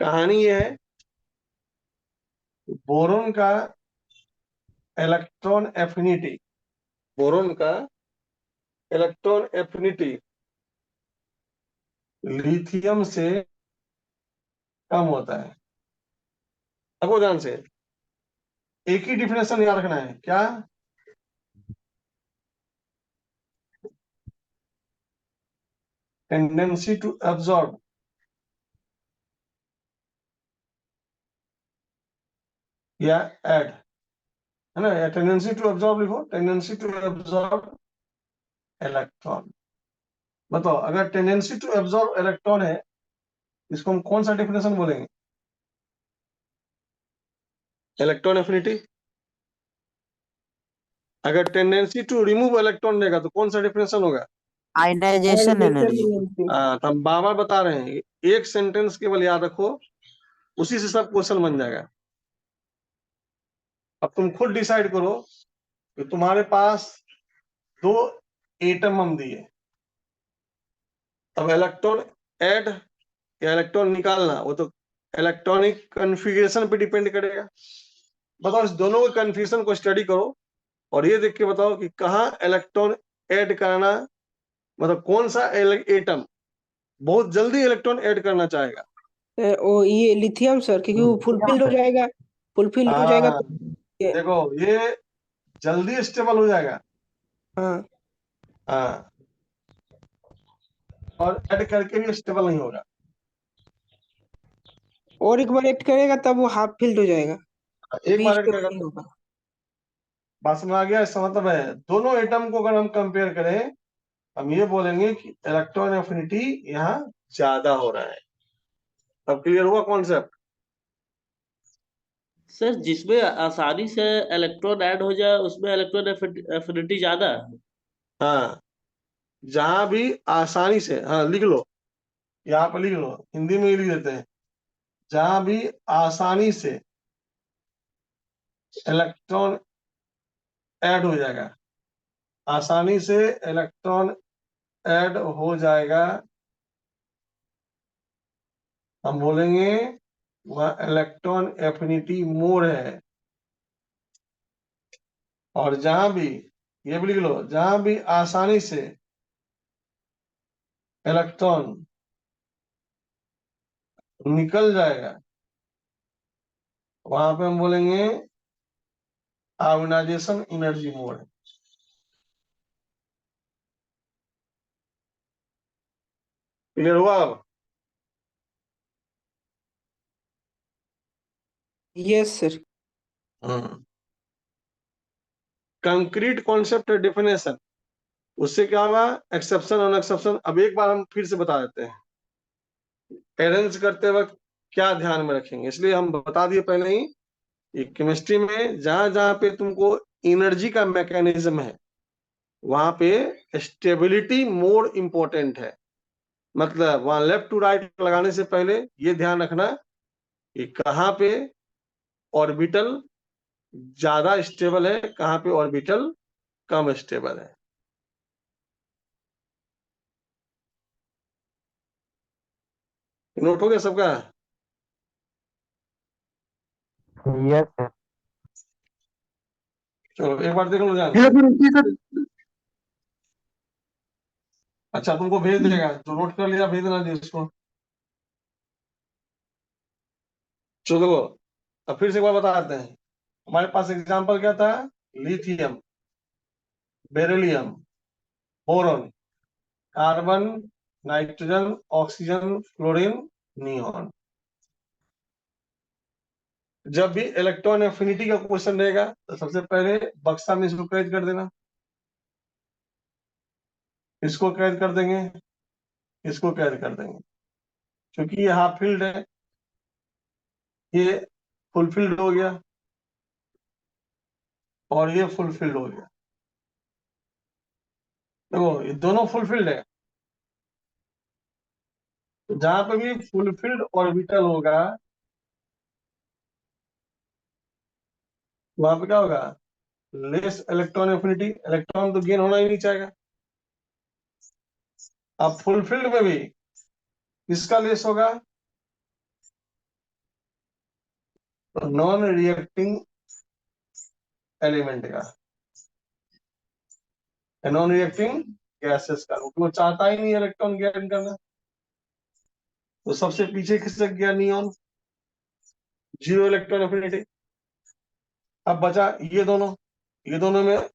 कहानी ये है, बोरोन का इलेक्ट्रॉन एफिनिटी, बोरोन का इलेक्ट्रॉन एफिनिटी लिथियम से कम होता है। अब ध्यान से, एक ही डिफिनेशन याद रखना है, क्या? टेंडेंसी टू एब्जॉर्ब या ऐड, है ना? या टेंडेंसी टू एब्जॉर्ब लिखो, टेंडेंसी टू एब्जॉर्ब इलेक्ट्रॉन। बताओ, अगर टेंडेंसी टू एब्जॉर्ब इलेक्ट्रॉन है, इसको हम कौन सा डेफिनेशन बोलेंगे? Electron affinity. अगर टेंडेंसी टू रिमूव इलेक्ट्रॉन देगा तो कौन सा डेफिनेशन होगा? Ionization energy. तो हम बार बार बता रहे हैं, एक सेंटेंस केवल याद रखो, उसी से सब क्वेश्चन बन जाएगा। अब तुम खुद डिसाइड करो कि तुम्हारे पास दो एटम हम दिए, अब इलेक्ट्रॉन ऐड या इलेक्ट्रॉन निकालना, वो तो इलेक्ट्रॉनिक कन्फिग्रेशन पे डिपेंड करेगा। बताओ, इस दोनों के कन्फ्यूजन को स्टडी करो, और ये देख के बताओ कि कहाँ इलेक्ट्रॉन ऐड करना, मतलब कौन सा एटम बहुत जल्दी इलेक्ट्रॉन ऐड करना चाहेगा। ओ ये लिथियम सर, क्योंकि वो फुलफिल्ड हो जाएगा, फुलफिल्ड हो जाएगा हाँ, तो ये- देखो ये जल्दी स्टेबल हो जाएगा। हाँ, हाँ, और ऐड करके भी स्टेबल नहीं होगा। और एक बार एक्ट करेगा तब वो हाफ फिल्ड हो जाएगा, एक बीच बार ऐड पे करेगा नहीं तो होगा। बस में आ गया। इसका मतलब है दोनों एटम को अगर हम कंपेयर करें, हम ये बोलेंगे कि इलेक्ट्रॉन एफिनिटी यहाँ ज्यादा हो रहा है। अब क्लियर हुआ कॉन्सेप्ट? सर जिसमें आसानी से इलेक्ट्रॉन ऐड हो जाए उसमें इलेक्ट्रॉन एफिनिटी ज्यादा है। हाँ, जहां भी आसानी से, हाँ लिख लो, यहाँ पे लिख लो, हिंदी में ही लिख देते हैं। जहां भी आसानी से इलेक्ट्रॉन ऐड हो जाएगा, आसानी से इलेक्ट्रॉन ऐड हो जाएगा, हम बोलेंगे वह इलेक्ट्रॉन एफिनिटी मोर है। और जहां भी, ये भी लिख लो, जहां भी आसानी से इलेक्ट्रॉन निकल जाएगा, वहां पे हम बोलेंगे आयोनाइजेशन एनर्जी मोड है। क्लियर हुआ अब? Yes sir. Concrete concept definition, उससे क्या होगा, एक्सेप्शन और एक्सेप्शन। अब एक बार हम फिर से बता देते हैं, अरेंज करते वक्त क्या ध्यान में रखेंगे, इसलिए हम बता दिए पहले ही। ये केमिस्ट्री में जहां जहां पे तुमको एनर्जी का मैकेनिज्म है, वहां पे स्टेबिलिटी मोर इंपॉर्टेंट है। मतलब वहां लेफ्ट टू राइट लगाने से पहले ये ध्यान रखना कि कहाँ पे ऑर्बिटल ज्यादा स्टेबल है, कहाँ पे ऑर्बिटल कम स्टेबल है। नोट हो गया सबका? Yes sir. चलो एक बार देख लो ध्यान हेलो से। सर, रुकिए सर। अच्छा, तुमको भेज देगा, जो नोट कर लिया भेज देना जिसको। चलो देखो, अब फिर से एक बार बता देते हैं। हमारे पास एग्जांपल क्या था, lithium, beryllium, boron, carbon, nitrogen, oxygen, fluorine, neon. जब भी इलेक्ट्रॉन एफिनिटी का क्वेश्चन रहेगा तो सबसे पहले बक्सा में इसको कैद कर देना, इसको कैद कर देंगे, इसको कैद कर देंगे। क्योंकि ये हाफ फील्ड है, ये फुलफिल्ड हो गया और ये फुलफिल्ड हो गया। देखो ये दोनों फुलफिल्ड है, तो जहां पे भी फुलफिल्ड ऑर्बिटल होगा वहां पे क्या होगा, लेस इलेक्ट्रॉन एफिनिटी, इलेक्ट्रॉन तो गेन होना ही नहीं चाहेगा। अब फुलफिल्ड में भी किसका लेस होगा, तो नॉन रिएक्टिंग एलिमेंट का, नॉन रिएक्टिंग गैसेस का, क्योंकि वो चाहता ही नहीं इलेक्ट्रॉन गेन करना। तो सबसे पीछे खिसक गया नियॉन, जीरो इलेक्ट्रॉन एफिनिटी। अब बचा ये दोनों, ये दोनों में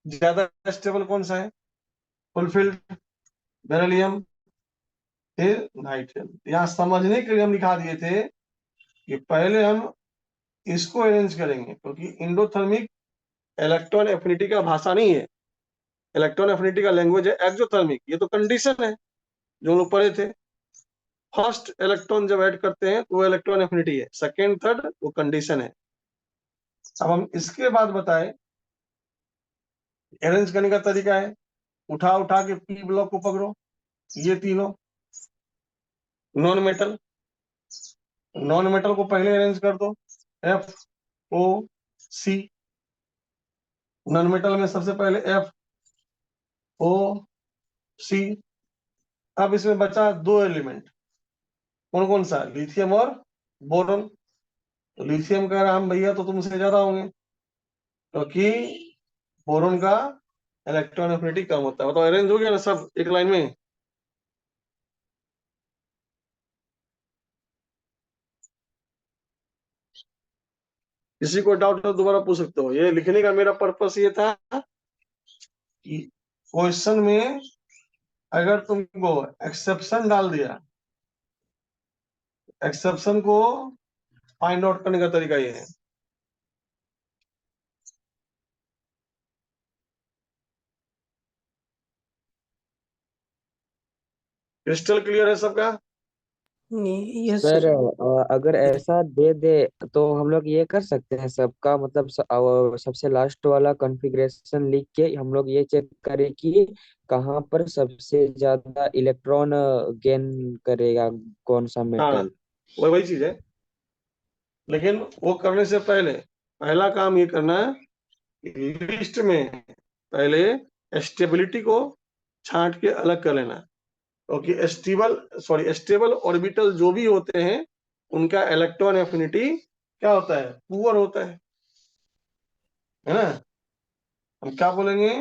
ज्यादा स्टेबल कौन सा है, फुलफिल्ड, बेरिलियम, फिर नाइट्रोजन। यहाँ समझने के लिए हम दिखा दिए थे कि पहले हम इसको अरेंज करेंगे, क्योंकि इंडोथर्मिक इलेक्ट्रॉन एफिनिटी का भाषा नहीं है, इलेक्ट्रॉन एफिनिटी का लैंग्वेज है एक्सोथर्मिक। ये तो कंडीशन है जो हम लोग पढ़े थे। फर्स्ट इलेक्ट्रॉन जब ऐड करते हैं तो वो इलेक्ट्रॉन एफिनिटी है, सेकेंड थर्ड वो कंडीशन है। अब हम इसके बाद बताएं अरेंज करने का तरीका है, उठा उठा के पी ब्लॉक को पकड़ो, ये तीनों नॉन मेटल, नॉन मेटल को पहले अरेंज कर दो, एफ ओ सी। नॉन मेटल में सबसे पहले एफ ओ सी। अब इसमें बचा दो एलिमेंट, कौन कौन सा, लिथियम और बोरॉन। तो लिथियम का नाम भैया तो तुमसे ज्यादा होंगे, क्योंकि बोरोन का इलेक्ट्रॉन एफिनिटी कम होता है। बताओ अरेंज हो गया ना सब एक लाइन में? किसी को डाउट हो दोबारा पूछ सकते हो। ये लिखने का मेरा पर्पस ये था कि क्वेश्चन में अगर तुमको एक्सेप्शन डाल दिया, एक्सेप्शन को फाइंड आउट करने का तरीका ये है। क्रिस्टल क्लियर है सबका? Yes sir sir. अगर ऐसा दे दे तो हम लोग ये कर सकते हैं सबका मतलब सबसे लास्ट वाला कॉन्फ़िगरेशन लिख के हम लोग ये चेक करें कि कहाँ पर सबसे ज्यादा इलेक्ट्रॉन गेन करेगा कौन सा हाँ मेटल। वही चीज है, लेकिन वो करने से पहले पहला काम ये करना है कि लिस्ट में पहले स्टेबिलिटी को छांट के अलग कर लेना, क्योंकि स्टेबल ऑर्बिटल जो भी होते हैं उनका इलेक्ट्रॉन एफिनिटी क्या होता है? पुअर होता है ना? हम क्या बोलेंगे?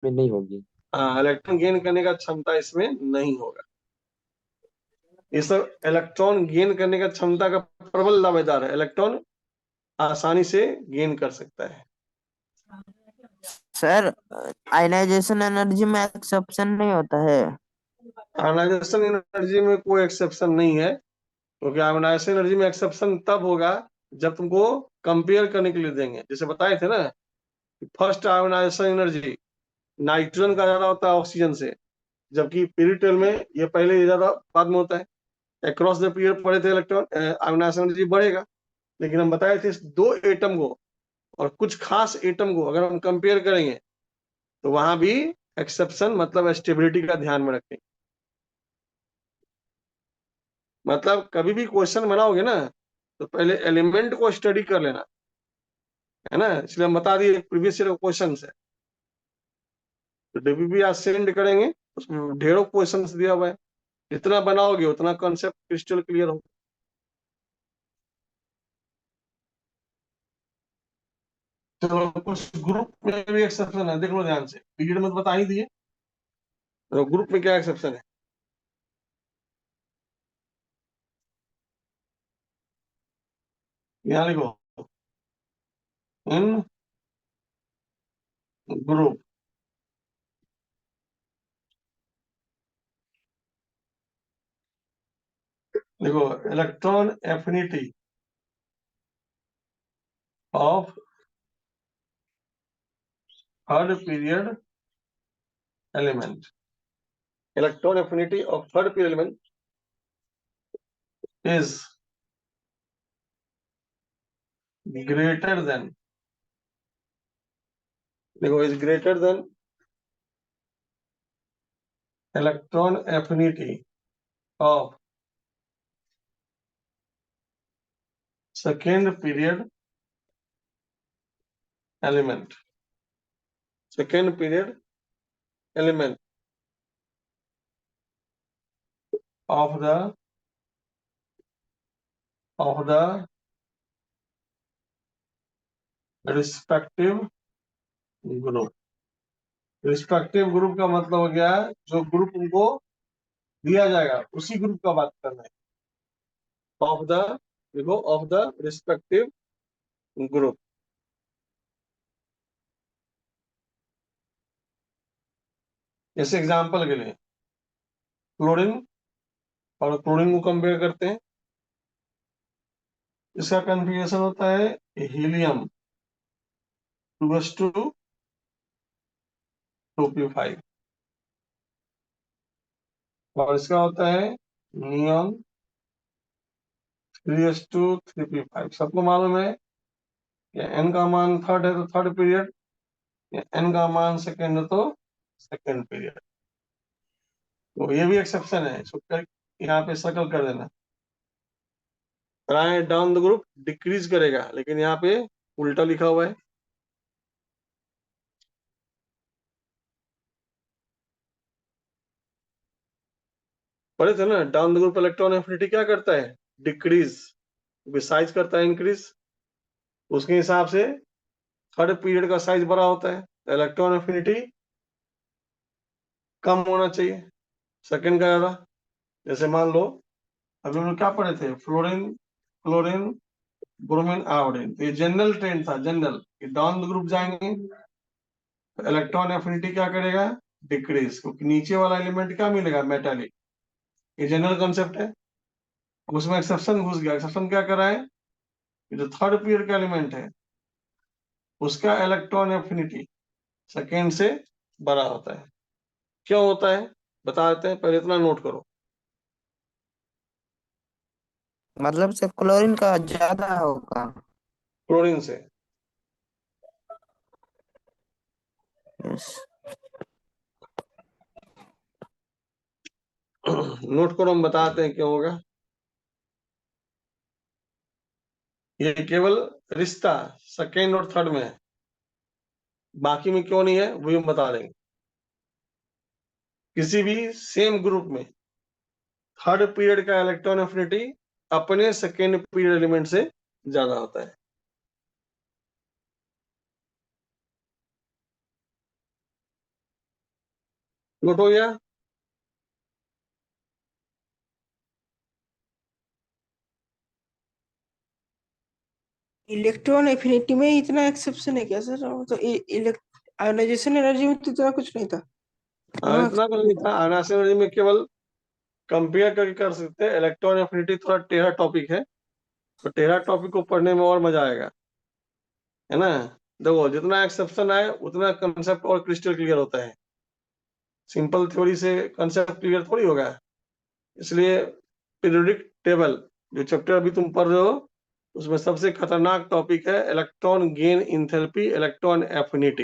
में नहीं होगी। हाँ, इलेक्ट्रॉन गेन करने का क्षमता इसमें नहीं होगा। ये सब इलेक्ट्रॉन गेन करने का क्षमता का प्रबल दावेदार है, इलेक्ट्रॉन आसानी से गेन कर सकता है। सर आयनाइजेशन एनर्जी में एक्सेप्शन नहीं होता है? आयोनाइजेशन एनर्जी में कोई एक्सेप्शन नहीं है, क्योंकि आयोनाइजेशन एनर्जी में एक्सेप्शन तब होगा जब तुमको कंपेयर करने के लिए देंगे। जैसे बताए थे ना, फर्स्ट आयोनाइजेशन एनर्जी नाइट्रोजन का ज्यादा होता है ऑक्सीजन से, जबकि पीरियड में ये पहले ज्यादा बाद में होता है। अक्रॉस द पीरियड पढ़े थे इलेक्ट्रॉन आयोनाइजेशन एनर्जी बढ़ेगा, लेकिन हम बताए थे इस दो एटम को और कुछ खास एटम को अगर हम कंपेयर करेंगे तो वहां भी एक्सेप्शन मतलब स्टेबिलिटी का ध्यान में रखेंगे। मतलब कभी भी क्वेश्चन बनाओगे ना तो पहले एलिमेंट को स्टडी कर लेना है ना, इसलिए हम बता दिए प्रीवियस ईयर क्वेश्चन है। तो डीबीबी आज सेंड करेंगे, उसमें ढेरों क्वेश्चन दिया हुआ है, जितना बनाओगे उतना कॉन्सेप्ट क्रिस्टल क्लियर होगा। चलो कुछ ग्रुप में भी एक्सेप्शन है, देख लो ध्यान से, पीरियड में तो बता ही दिए, तो ग्रुप में क्या एक्सेप्शन है? यहाँ लिखो, इन ग्रुप देखो, electron affinity of third period element, electron affinity of third period element is greater than, देखो, is greater than electron affinity of second period element, second period element of the respective group। Respective group का मतलब हो गया जो group उनको दिया जाएगा उसी ग्रुप का बात करना है, ऑफ द, देखो, ऑफ द रिस्पेक्टिव ग्रुप। जैसे एग्जांपल के लिए क्लोरीन और क्लोरीन को कंपेयर करते हैं, इसका कन्फिग्रेशन होता है हीलियम 2s2 2p5 और इसका होता है नियॉन 3s2 3p5। सबको मालूम है कि n का मान थर्ड है तो थर्ड पीरियड, या n का मान सेकंड है तो सेकंड पीरियड। तो ये भी एक्सेप्शन है, इसको यहाँ पे सर्कल कर देना। डाउन द ग्रुप डिक्रीज करेगा, लेकिन यहाँ पे उल्टा लिखा हुआ है, पढ़े थे ना, down the group electron affinity क्या करता है, डिक्रीज, साइज करता है इंक्रीज, उसके हिसाब से थर्ड पीरियड का साइज बड़ा होता है, तो इलेक्ट्रॉन एफिनिटी कम होना चाहिए सेकंड का ज्यादा। जैसे मान लो अभी हम लोग क्या पढ़े थे, फ्लोरीन क्लोरीन ब्रोमीन आयोडीन, तो ये जनरल ट्रेंड था, जनरल, डाउन द ग्रुप जाएंगे तो इलेक्ट्रॉन एफिनिटी क्या करेगा, डिक्रीज, क्योंकि नीचे वाला एलिमेंट क्या मिलेगा, मेटालिक। ये जनरल कॉन्सेप्ट है। अब उसमें एक्सेप्शन घुस गया, एक्सेप्शन क्या कर रहा है, कि जो थर्ड पीरियड का एलिमेंट है उसका इलेक्ट्रॉन एफिनिटी सेकेंड से बड़ा होता है। क्यों होता है बता देते हैं, पहले इतना नोट करो। मतलब से क्लोरीन का ज्यादा होगा। क्लोरीन से। यस। नोट करो, हम बताते हैं क्यों होगा। ये केवल रिश्ता सेकेंड और थर्ड में है, बाकी में क्यों नहीं है वो हम बता देंगे। किसी भी सेम ग्रुप में थर्ड पीरियड का इलेक्ट्रॉन एफिनिटी अपने सेकेंड पीरियड एलिमेंट से ज्यादा होता है। नोट हो गया। इलेक्ट्रॉन एफिनिटी में इतना एक्सेप्शन है क्या सर, तो आयोनाइजेशन एनर्जी में तो इतना कुछ नहीं था। हाँ, इतना कुछ नहीं था, आयनाइजेशन एनर्जी में केवल कंपेयर करके कर सकते हैं। इलेक्ट्रॉन एफिनिटी थोड़ा टेढ़ा टॉपिक है, तो टेढ़ा टॉपिक को पढ़ने में और मजा आएगा, है ना। देखो जितना एक्सेप्शन आए उतना कंसेप्ट और क्रिस्टल क्लियर होता है। सिंपल थ्योरी से कंसेप्ट क्लियर थोड़ी होगा। इसलिए पीरियोडिक टेबल जो चैप्टर अभी तुम पढ़ रहे हो उसमें सबसे खतरनाक टॉपिक है electron gain enthalpy, electron affinity.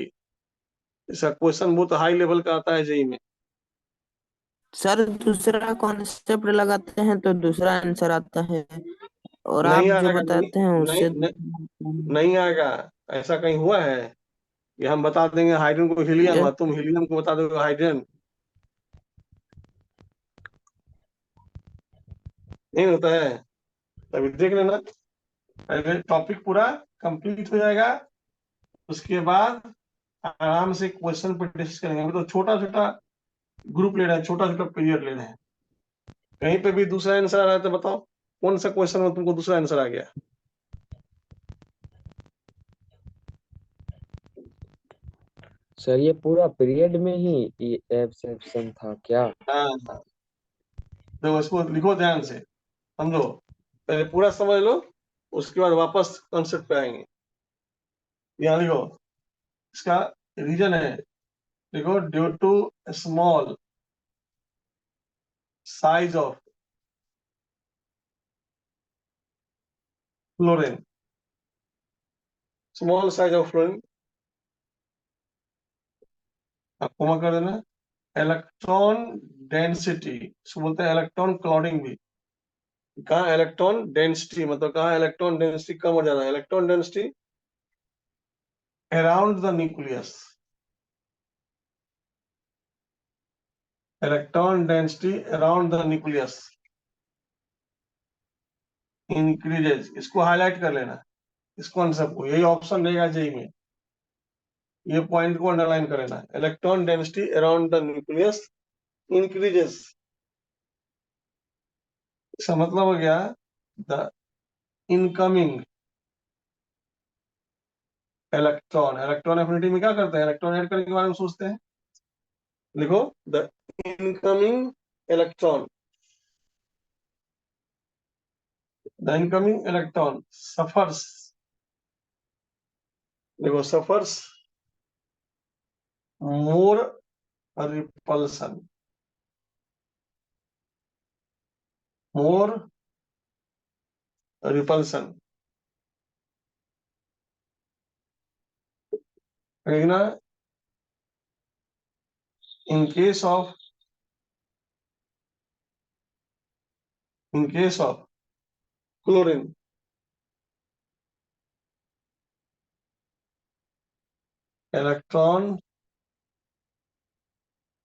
इसका क्वेश्चन बहुत हाई लेवल का आता है जेई में। सर दूसरा कॉन्सेप्ट लगाते हैं तो दूसरा आंसर आता है, और आप नहीं जो आएगा, नहीं, बताते हैं नहीं, उससे नहीं, नहीं आएगा। ऐसा कहीं हुआ है, ये हम बता देंगे हाइड्रोजन को हीलियम और तुम हीलियम को बता दोगे हाइड्रोजन, नहीं होता है। तभी देख लेना, पहले टॉपिक पूरा कंप्लीट हो जाएगा, उसके बाद आराम से क्वेश्चन पर डिस्कस करेंगे। अभी तो छोटा छोटा ग्रुप ले रहे हैं, छोटा छोटा पीरियड ले रहे हैं। कहीं पे भी दूसरा आंसर आ रहा है तो बताओ कौन सा क्वेश्चन में तुमको दूसरा आंसर आ गया। सर ये पूरा पीरियड में ही ये एक्सेप्शन था क्या? हाँ, तो इसको लिखो ध्यान से, समझो, पहले पूरा समझ लो, उसके बाद वापस कॉन्सेप्ट पे आएंगे। यहाँ लिखो, इसका रीजन है, देखो, due to small size of fluorine, small size of fluorine, आपको मत कर देना, इलेक्ट्रॉन डेंसिटी, इसको बोलते हैं इलेक्ट्रॉन क्लाउडिंग भी। कहाँ इलेक्ट्रॉन डेंसिटी, मतलब कहाँ इलेक्ट्रॉन डेंसिटी कम हो जाता है, electron density around the nucleus, electron density around the nucleus increases. इसको हाईलाइट कर लेना, इस कॉन्सेप्ट को, यही ऑप्शन रहेगा जेई में, ये पॉइंट को अंडरलाइन कर लेना, electron density around the nucleus increases. इसका मतलब हो गया the incoming electron, electron affinity में क्या करते हैं, इलेक्ट्रॉन ऐड करने के बारे में सोचते हैं। लिखो, the incoming electron, the incoming electron suffers, देखो suffers more repulsion, more repulsion, ना, in case of, in case of chlorine, electron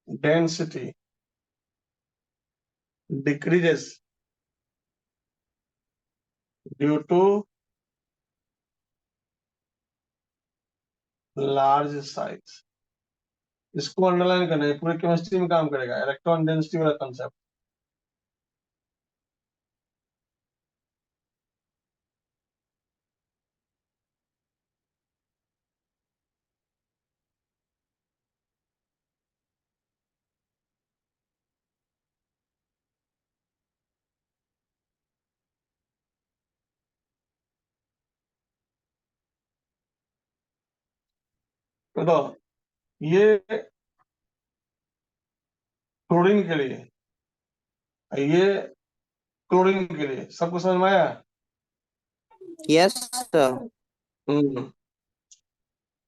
density decreases due to large size. इसको अंडरलाइन करना है, पूरे केमिस्ट्री में काम करेगा, इलेक्ट्रॉन डेंसिटी वाला कंसेप्ट। तो ये क्लोरीन के लिए, ये क्लोरीन के लिए, सबको समझ में आया? Yes sir.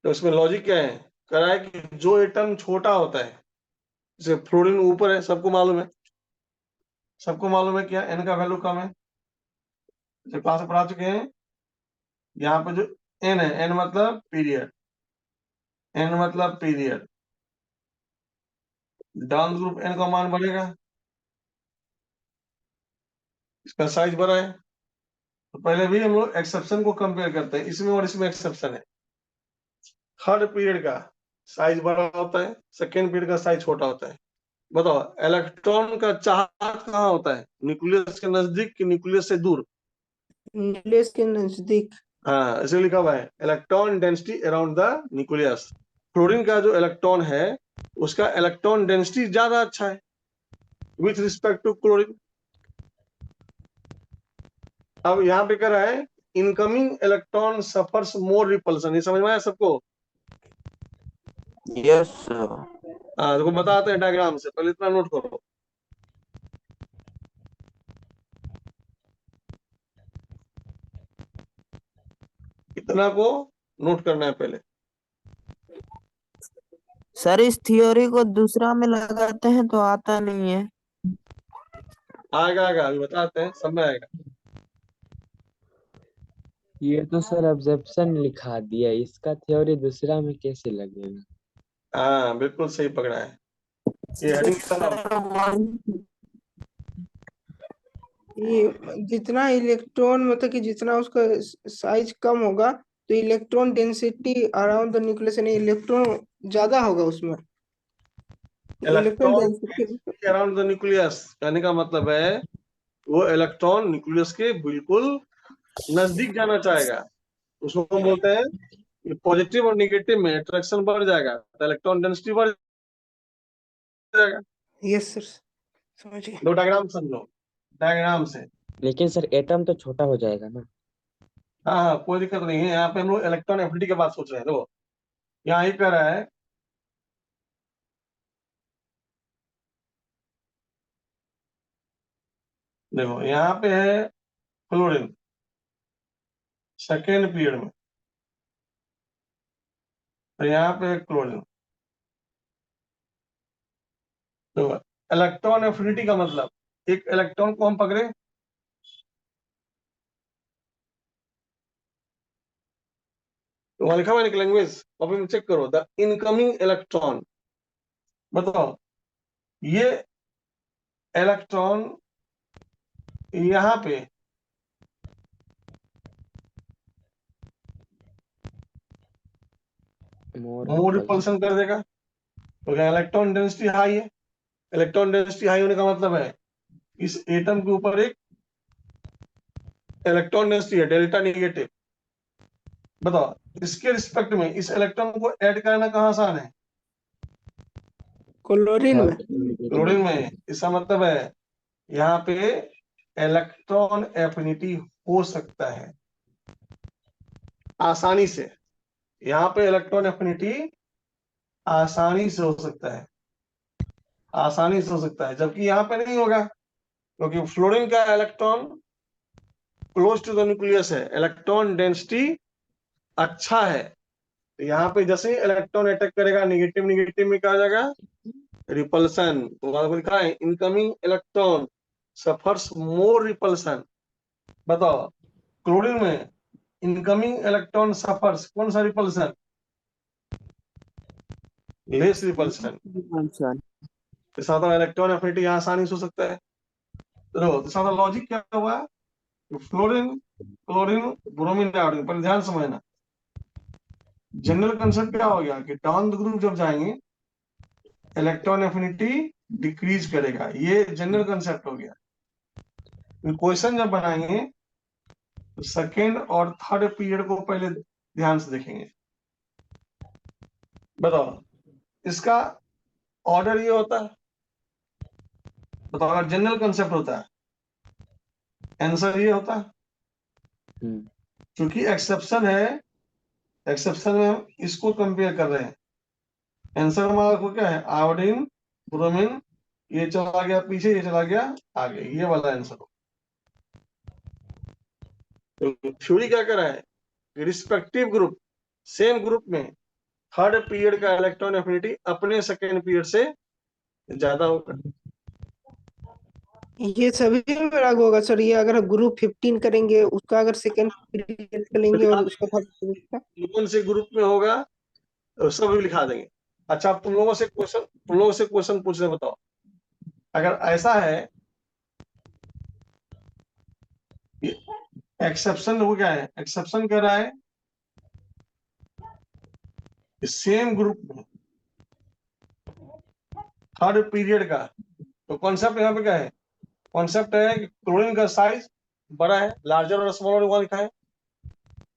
तो इसमें लॉजिक क्या है? कह रहा है कि जो एटम छोटा होता है, जैसे फ्लोरीन ऊपर है, सबको मालूम है, सबको मालूम है क्या एन का वैल्यू कम है, जब क्लास में पढ़ा चुके हैं। यहाँ पे जो एन है, एन मतलब पीरियड, एन मतलब पीरियड, डाउन ग्रुप एन का मान बढ़ेगा, इसका साइज बड़ा है। तो पहले भी हम लोग एक्सेप्शन को कंपेयर करते हैं, इसमें और इसमें एक्सेप्शन है। थर्ड पीरियड का साइज बड़ा होता है, सेकेंड पीरियड का साइज छोटा होता है। बताओ इलेक्ट्रॉन का चार्ज कहाँ होता है, न्यूक्लियस के नजदीक कि न्यूक्लियस से दूर? न्यूक्लियस के नजदीक। हाँ, इसे लिखा हुआ है electron density around the nucleus. Fluorine का जो इलेक्ट्रॉन है उसका इलेक्ट्रॉन डेंसिटी ज्यादा अच्छा है विथ रिस्पेक्ट टू क्लोरीन। अब यहाँ पे कह रहा है incoming electron suffers more repulsion. ये समझ में आया सबको? Yes sir. हाँ, देखो बताते हैं डायग्राम से, पहले इतना नोट करो। इतना को नोट करना है पहले। सर इस थियोरी को दूसरा में लगाते हैं तो आता नहीं है। आएगा आएगा, अभी बताते हैं, सब में आएगा। ये तो सर ऑब्जेक्शन लिखा दिया, इसका थ्योरी दूसरा में कैसे लगेगा? हाँ बिल्कुल सही पकड़ा है। ये हेडिंग ये जितना इलेक्ट्रॉन मतलब कि जितना उसका साइज कम होगा तो electron density around the nucleus यानी इलेक्ट्रॉन ज्यादा होगा उसमें। Electron electron density around the nucleus कहने का मतलब है वो इलेक्ट्रॉन न्यूक्लियस के बिल्कुल नजदीक जाना चाहेगा। उसको हम बोलते हैं कि पॉजिटिव और निगेटिव में अट्रैक्शन बढ़ जाएगा तो इलेक्ट्रॉन डेंसिटी बढ़ जाएगा। यस सर, समझिए। दो डायग्राम समझो, डायग्राम से। लेकिन सर एटम तो छोटा हो जाएगा ना? हाँ हाँ, कोई दिक्कत नहीं है। यहाँ पे हम लोग इलेक्ट्रॉन एफिनिटी के बात सोच रहे हैं। देखो यहाँ ही कह रहा है देखो यहाँ पे है फ्लोरीन सेकेंड पीरियड में, तो यहाँ पे है क्लोरीन। तो इलेक्ट्रॉन एफिनिटी का मतलब एक इलेक्ट्रॉन को हम पकड़े, तो वहां लिखा हुआ है एक लैंग्वेज, कॉपी में चेक करो, द इनकमिंग इलेक्ट्रॉन। बताओ ये इलेक्ट्रॉन यहाँ पे मोर रिपल्सन कर देगा, तो क्या इलेक्ट्रॉन डेंसिटी हाई है। इलेक्ट्रॉन डेंसिटी हाई होने का मतलब है इस एटम के ऊपर एक इलेक्ट्रॉन डेंसिटी है डेल्टा नेगेटिव। बताओ इसके रिस्पेक्ट में इस इलेक्ट्रॉन को ऐड करना कहाँ आसान है? क्लोरीन में। क्लोरीन में। इसका मतलब है यहाँ पे इलेक्ट्रॉन एफिनिटी हो सकता है आसानी से। यहाँ पे इलेक्ट्रॉन एफिनिटी आसानी से हो सकता है, आसानी से हो सकता है, जबकि यहाँ पे नहीं होगा क्योंकि फ्लोरीन का electron close to the nucleus है, इलेक्ट्रॉन डेंसिटी अच्छा है। तो यहाँ पे जैसे ही इलेक्ट्रॉन अटैक करेगा निगेटिव निगेटिव में कहा जाएगा रिपल्सन। तो वहां पर लिखा है incoming electron suffers more repulsion. बताओ क्लोरीन में इनकमिंग इलेक्ट्रॉन सफर्स कौन सा repulsion? Less repulsion. Sir electron affinity यहाँ आसानी से हो सकता है। तो इसका लॉजिक क्या हुआ, फ्लोरीन क्लोरीन ब्रोमीन डायोडीन, पर ध्यान समझना जनरल कंसेप्ट क्या हो गया कि डाउन द ग्रुप जब जाएंगे इलेक्ट्रॉन एफिनिटी डिक्रीज करेगा, ये जनरल कंसेप्ट हो गया। क्वेश्चन जब बनाएंगे तो सेकेंड और थर्ड पीरियड को पहले ध्यान से देखेंगे। बताओ इसका ऑर्डर ये होता है, बताओ अगर जनरल कंसेप्ट होता है आंसर ये होता है, क्योंकि एक्सेप्शन है, एक्सेप्शन में हम इसको कंपेयर कर रहे हैं। आंसर हमारा को क्या है, आयोडीन ब्रोमीन, ये चला गया पीछे, ये चला गया आगे, ये वाला आंसर हो। तो थ्योरी क्या कर रहा है, रिस्पेक्टिव ग्रुप सेम ग्रुप में थर्ड पीरियड का इलेक्ट्रॉन एफिनिटी अपने सेकेंड पीरियड से ज्यादा होगा। ये सभी में लागू होगा सर, ये अगर ग्रुप 15 करेंगे उसका अगर सेकंड पीरियड करेंगे और उसका थर्ड पीरियड का, कौन से ग्रुप में होगा तो सब भी लिखा देंगे। अच्छा अब तुम लोगों से क्वेश्चन पूछ रहे, बताओ अगर ऐसा है, एक्सेप्शन हो क्या है, एक्सेप्शन कर रहा है सेम ग्रुप में थर्ड पीरियड का, तो कॉन्सेप्ट यहाँ पे क्या है, कॉन्सेप्ट है कि क्लोरीन का साइज बड़ा है, लार्जर और स्मॉलर वहां लिखा है।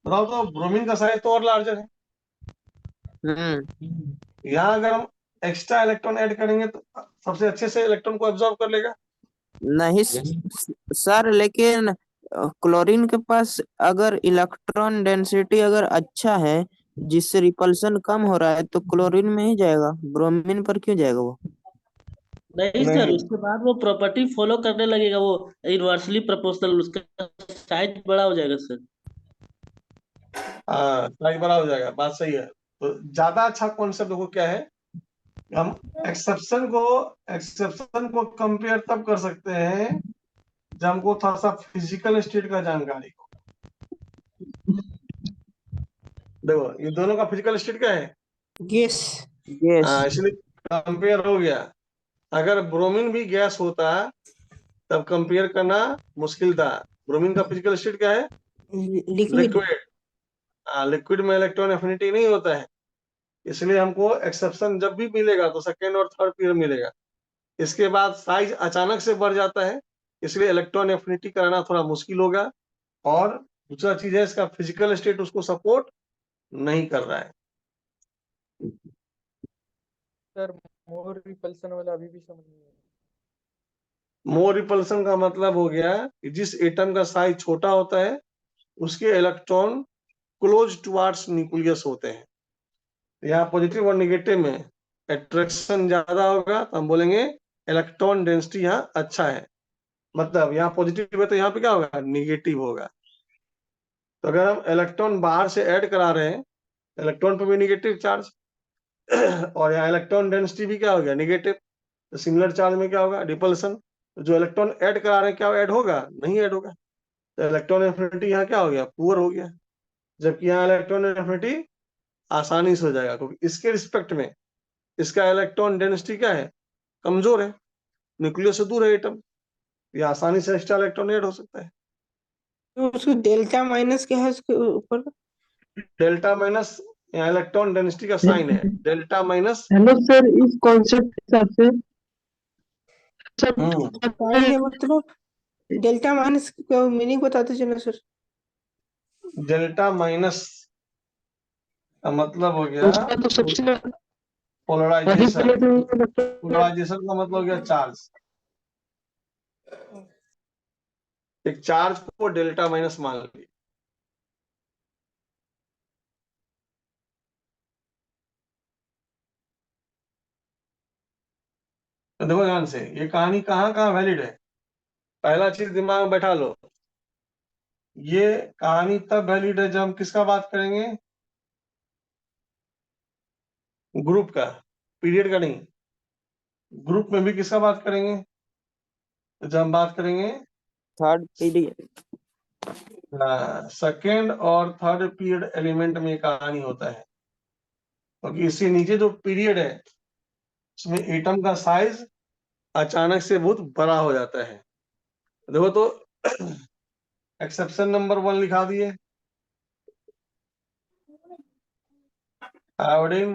बताओ तो ब्रोमीन का साइज तो और लार्जर है, यहाँ अगर हम एक्स्ट्रा इलेक्ट्रॉन ऐड करेंगे तो सबसे अच्छे से इलेक्ट्रॉन को एब्जॉर्ब कर लेगा। नहीं सर, लेकिन क्लोरीन के पास अगर इलेक्ट्रॉन डेंसिटी अगर अच्छा है जिससे रिपल्सन कम हो रहा है तो क्लोरीन में ही जाएगा, ब्रोमीन पर क्यों जाएगा वो? नहीं सर, उसके बाद वो प्रॉपर्टी फॉलो करने लगेगा, वो इनवर्सली प्रोपोर्शनल, उसका साइज बड़ा हो जाएगा सर। हाँ साइज बड़ा हो जाएगा, बात सही है। तो ज्यादा अच्छा कॉन्सेप्ट देखो क्या है, हम एक्सेप्शन को कंपेयर तब कर सकते हैं जब हमको थोड़ा सा फिजिकल स्टेट का जानकारी हो। देखो ये दोनों का फिजिकल स्टेट क्या है, गैस। इसलिए कंपेयर हो गया। अगर ब्रोमीन भी गैस होता तब कंपेयर करना मुश्किल था। ब्रोमीन का फिजिकल स्टेट क्या है, लिक्विड। लिक्विड में इलेक्ट्रॉन एफिनिटी नहीं होता है, इसलिए हमको एक्सेप्शन जब भी मिलेगा तो सेकेंड और थर्ड पीरियड मिलेगा। इसके बाद साइज अचानक से बढ़ जाता है, इसलिए इलेक्ट्रॉन एफिनिटी कराना थोड़ा मुश्किल होगा। और दूसरा चीज है इसका फिजिकल स्टेट उसको सपोर्ट नहीं कर रहा है। सर मोर रिपल्सन वाला अभी भी समझ नहीं आया। मोर रिपल्सन का मतलब हो गया कि जिस एटम का साइज छोटा होता है उसके इलेक्ट्रॉन क्लोज टुवार्ड्स न्यूक्लियस होते हैं। यहाँ पॉजिटिव और निगेटिव में अट्रैक्शन ज्यादा होगा तो हम बोलेंगे इलेक्ट्रॉन डेंसिटी यहाँ अच्छा है। मतलब यहाँ पॉजिटिव है तो यहाँ पे क्या होगा, निगेटिव होगा। तो अगर हम इलेक्ट्रॉन बाहर से ऐड करा रहे हैं, इलेक्ट्रॉन पे भी निगेटिव चार्ज और यहाँ इलेक्ट्रॉन डेंसिटी भी क्या हो गया, निगेटिव। तो सिमिलर चार्ज में क्या होगा, रिपल्सन। जो इलेक्ट्रॉन ऐड करा रहे हैं क्या ऐड होगा, नहीं ऐड होगा। तो इलेक्ट्रॉन एफिनिटी यहाँ क्या हो गया, पुअर हो गया। जबकि यहाँ इलेक्ट्रॉन एफिनिटी आसानी से हो जाएगा, क्योंकि इसके रिस्पेक्ट में इसका इलेक्ट्रॉन डेंसिटी क्या है, कमजोर है, न्यूक्लियस से दूर है एटम, ये आसानी से एक्स्ट्रा इलेक्ट्रॉन ऐड हो सकता है। तो उसको डेल्टा माइनस क्या है उसके ऊपर? डेल्टा माइनस यहाँ इलेक्ट्रॉन डेंसिटी का साइन है, डेल्टा माइनस। हेलो सर, इस कॉन्सेप्ट के हिसाब से साइन है मतलब डेल्टा माइनस का मीनिंग बताते चलो सर। डेल्टा माइनस का मतलब हो गया उसका तो सबसे पोलराइजेशन। पोलराइजेशन का मतलब हो गया चार्ज। एक चार्ज को डेल्टा माइनस मान लीजिए। तो देखो ध्यान से, ये कहानी कहाँ कहाँ वैलिड है, पहला चीज दिमाग में बैठा लो। ये कहानी तब वैलिड है जब हम किसका बात करेंगे, ग्रुप का, पीरियड का नहीं। ग्रुप में भी किसका बात करेंगे, जब हम बात करेंगे थर्ड पीरियड, सेकेंड और थर्ड पीरियड एलिमेंट में कहानी होता है। क्योंकि इससे नीचे जो पीरियड है उसमें एटम का साइज अचानक से बहुत बड़ा हो जाता है। देखो तो एक्सेप्शन नंबर 1 लिखा दिए, आयोडीन,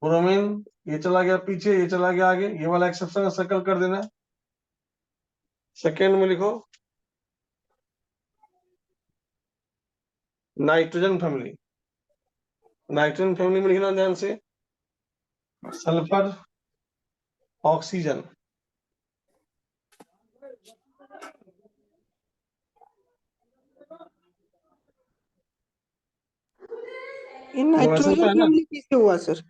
ब्रोमीन, ये चला गया पीछे, ये चला गया आगे, ये वाला एक्सेप्शन सर्कल कर देना। सेकेंड में लिखो नाइट्रोजन फैमिली। नाइट्रोजन फैमिली में लिखना ध्यान से, सल्फर, ऑक्सीजन। ये तो वैसे नाइट्रोजन तो है ना, फैमिली किससे हुआ sir?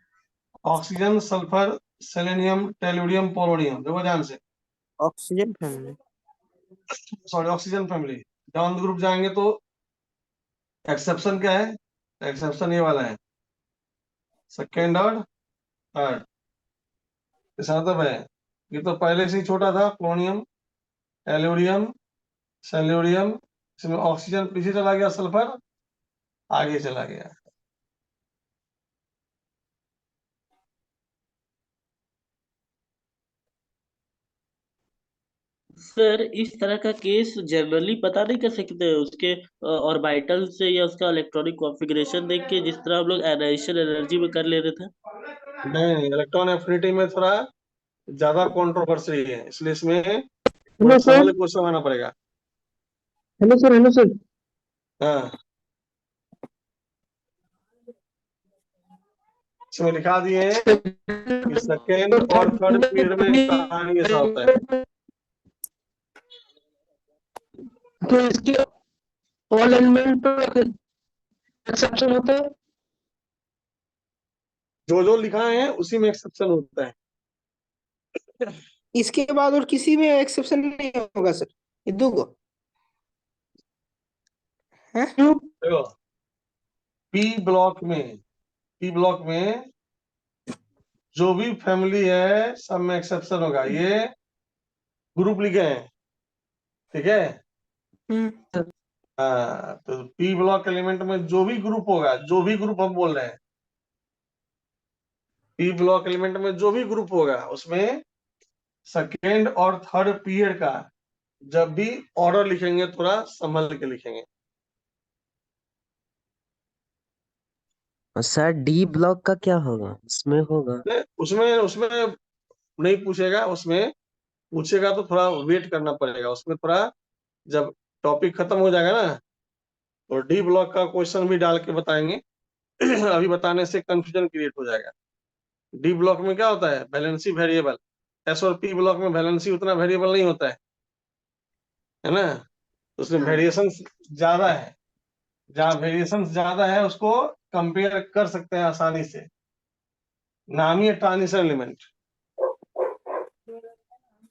Oxygen, sulphur, selenium, tellurium, polonium. देखो ध्यान से, oxygen family. Sorry oxygen family. Down group जाएंगे तो एक्सेप्शन क्या है, एक्सेप्शन ये वाला है, सेकेंड और थर्ड। इसका मतलब है ये तो पहले से ही छोटा था, पोलोनियम, टेलुरियम, सेल्यूरियम, इसमें ऑक्सीजन पीछे चला गया, सल्फर आगे चला गया। सर इस तरह का केस जनरली पता नहीं कर सकते उसके ऑर्बिटल से या उसका इलेक्ट्रॉनिक कॉन्फ़िगरेशन देख के, जिस तरह हम लोग एनालिसिस एनर्जी में कर लेते थे। नहीं, इलेक्ट्रॉन एफिनिटी में थोड़ा ज्यादा कंट्रोवर्सी है, इसलिए इसमें थोड़ा हेलो सर। संभल के क्वेश्चन आना पड़ेगा। Hello sir. Hello sir. हाँ, इसमें लिखा दिए हैं कि सेकेंड और थर्ड पीरियड में कहानी ऐसा होता है। तो इसके ऑल एलिमेंट पर एक्सेप्शन होता है। जो जो लिखा है उसी में एक्सेप्शन होता है। इसके बाद और किसी में एक्सेप्शन नहीं होगा सर? ये दो गो है? देखो पी ब्लॉक में जो भी फैमिली है सब में एक्सेप्शन होगा। ये ग्रुप लिखे हैं, ठीक है। हाँ, तो पी ब्लॉक एलिमेंट में जो भी ग्रुप होगा, जो भी ग्रुप हम बोल रहे हैं, पी ब्लॉक एलिमेंट में जो भी ग्रुप होगा उसमें सेकेंड और थर्ड पीरियड का जब भी ऑर्डर लिखेंगे थोड़ा संभल के लिखेंगे। सर डी ब्लॉक का क्या होगा, इसमें होगा? उसमें उसमें नहीं पूछेगा, उसमें पूछेगा तो थोड़ा वेट करना पड़ेगा। उसमें थोड़ा जब टॉपिक खत्म हो जाएगा ना तो डी ब्लॉक का क्वेश्चन भी डाल के बताएंगे। अभी बताने से कंफ्यूजन क्रिएट हो जाएगा। डी ब्लॉक में क्या होता है, वैलेंसी वेरिएबल। एस और पी ब्लॉक में वैलेंसी उतना वेरिएबल नहीं होता है ना, तो उसमें वेरिएशन ज्यादा है। जहाँ वेरिएशन ज्यादा है उसको कंपेयर कर सकते हैं आसानी से। नाम ही है ट्रांजिशन एलिमेंट।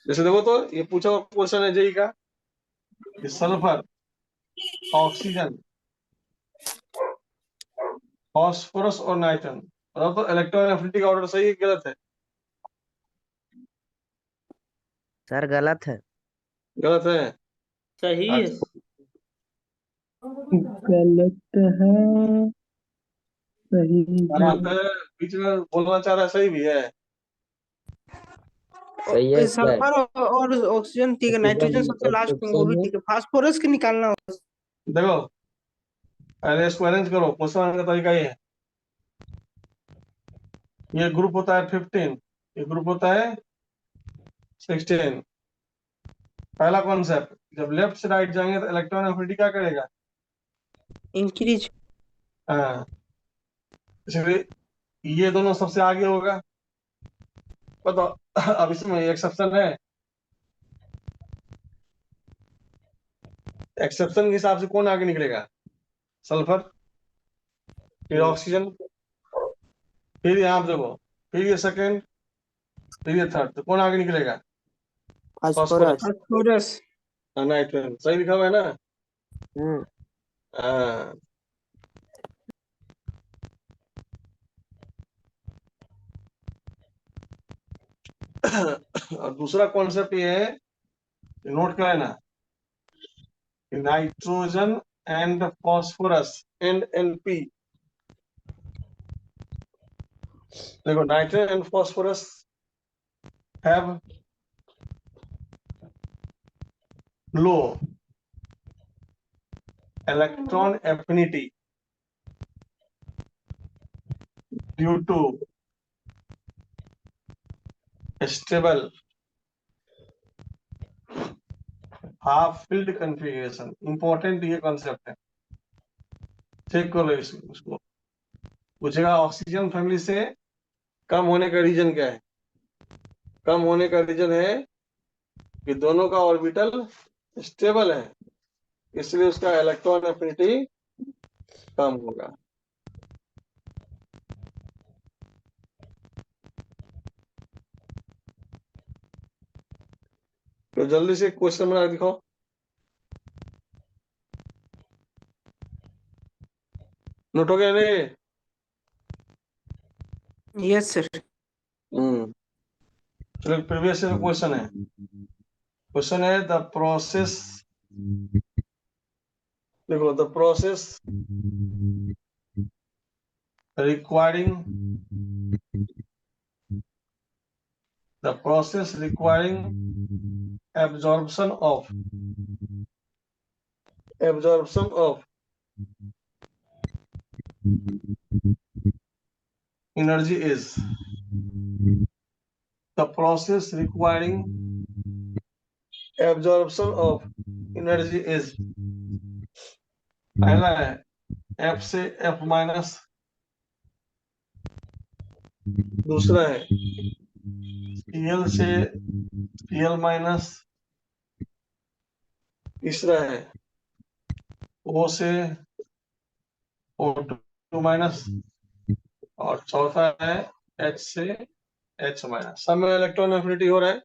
जैसे देखो तो ये पूछा हुआ क्वेश्चन है जेई का, सल्फर, ऑक्सीजन, फास्फोरस और नाइट्रोजन, बताओ तो इलेक्ट्रॉन एफिनिटी का ऑर्डर सही है गलत है? सर गलत है। गलत है। सही है। अच्छा, गलत है। सही गलत है, बीच में बोलना चाह रहा है सही भी है। सही है सर। सल्फर और ऑक्सीजन ठीक है, नाइट्रोजन सबसे लास्ट में, वो भी एक्सेप्शन है। ठीक है। फास्फोरस के निकालना होगा। देखो पहले इसको अरेंज करो। क्वेश्चन का तरीका ये है, ये ग्रुप होता है 15, ये ग्रुप होता है 16। पहला कॉन्सेप्ट, जब लेफ्ट से राइट जाएंगे तो इलेक्ट्रॉन एफिनिटी क्या करेगा, इंक्रीज। हाँ, इसलिए ये दोनों सबसे आगे होगा। बताओ अब इसमें एक्सेप्शन है, एक्सेप्शन के हिसाब से कौन आगे निकलेगा, सल्फर, फिर ऑक्सीजन, फिर यहाँ पे देखो, फिर ये सेकेंड, फिर ये थर्ड, तो कौन आगे निकलेगा, फास्फोरस। फास्फोरस। नाइट्रोजन। सही लिखा हुआ है ना? हम्म। हाँ। और दूसरा कॉन्सेप्ट ये है, नोट कर लेना, nitrogen and phosphorus and NP. देखो nitrogen and phosphorus have low electron affinity due to stable half filled configuration. Important ये कॉन्सेप्ट है, चेक करो इसको। पूछेगा ऑक्सीजन फैमिली से कम होने का रीजन क्या है? कम होने का रीजन है कि दोनों का ऑर्बिटल स्टेबल है, इसलिए उसका इलेक्ट्रॉन एफिनिटी कम होगा। तो जल्दी से क्वेश्चन बना के दिखाओ। नोट हो गया नहीं? Yes sir. चलो प्रीवियस ईयर क्वेश्चन है। क्वेश्चन है द प्रोसेस, देखो the process requiring absorption of energy is the process requiring absorption of energy is, पहला है F से F माइनस, दूसरा है Cl से Cl माइनस, तीसरा है O से O2 माइनस, और चौथा है H से H माइनस। सब में इलेक्ट्रॉन एफिनिटी हो रहा है।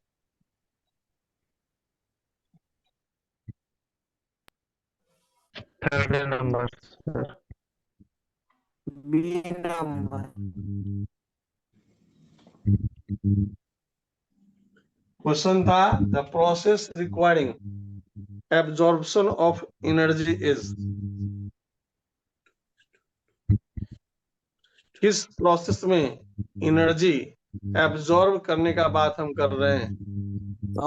Third number B number. Question था the process requiring absorption of energy is, किस प्रोसेस में एनर्जी एब्जॉर्ब करने का बात हम कर रहे हैं?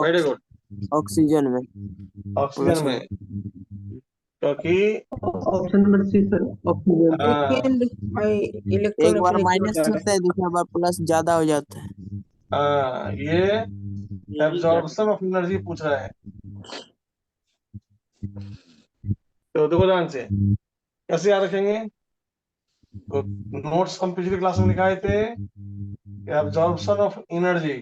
वेरी गुड, ऑक्सीजन में। ऑक्सीजन में, क्योंकि option number C sir, oxygen. Second electron एक बार एफिनिटी माइनस बता होता है, दूसरा बार प्लस ज्यादा हो जाता है। ये एब्जॉर्प्शन ऑफ एनर्जी पूछ रहा है। तो देखो ध्यान से कैसे याद रखेंगे। तो नोट्स हम पिछली क्लास में लिखाए थे, absorption of energy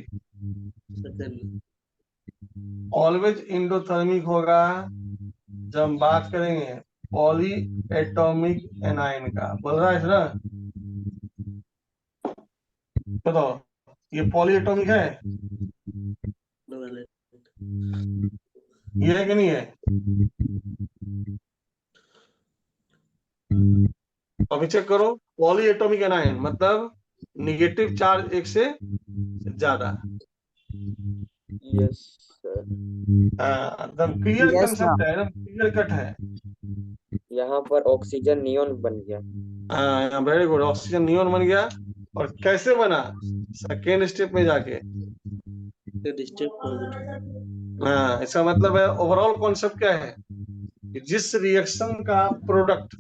always endothermic होगा जब हम बात करेंगे पॉली एटॉमिक एनाइन का। बोल रहा है ना, बताओ ये पॉली एटॉमिक है, ये है कि नहीं है? अभी चेक करो, पॉली एटॉमिक एनाइन मतलब निगेटिव चार्ज एक से ज्यादा। Yes sir. एकदम क्लियर Yes, कंसेप्ट है, एकदम क्लियर कट है। यहाँ पर ऑक्सीजन नियॉन बन गया। वेरी गुड, ऑक्सीजन नियॉन बन गया। और कैसे बना? सेकेंड स्टेप में जाके। इसका मतलब है ओवरऑल कॉन्सेप्ट क्या है कि जिस रिएक्शन का प्रोडक्ट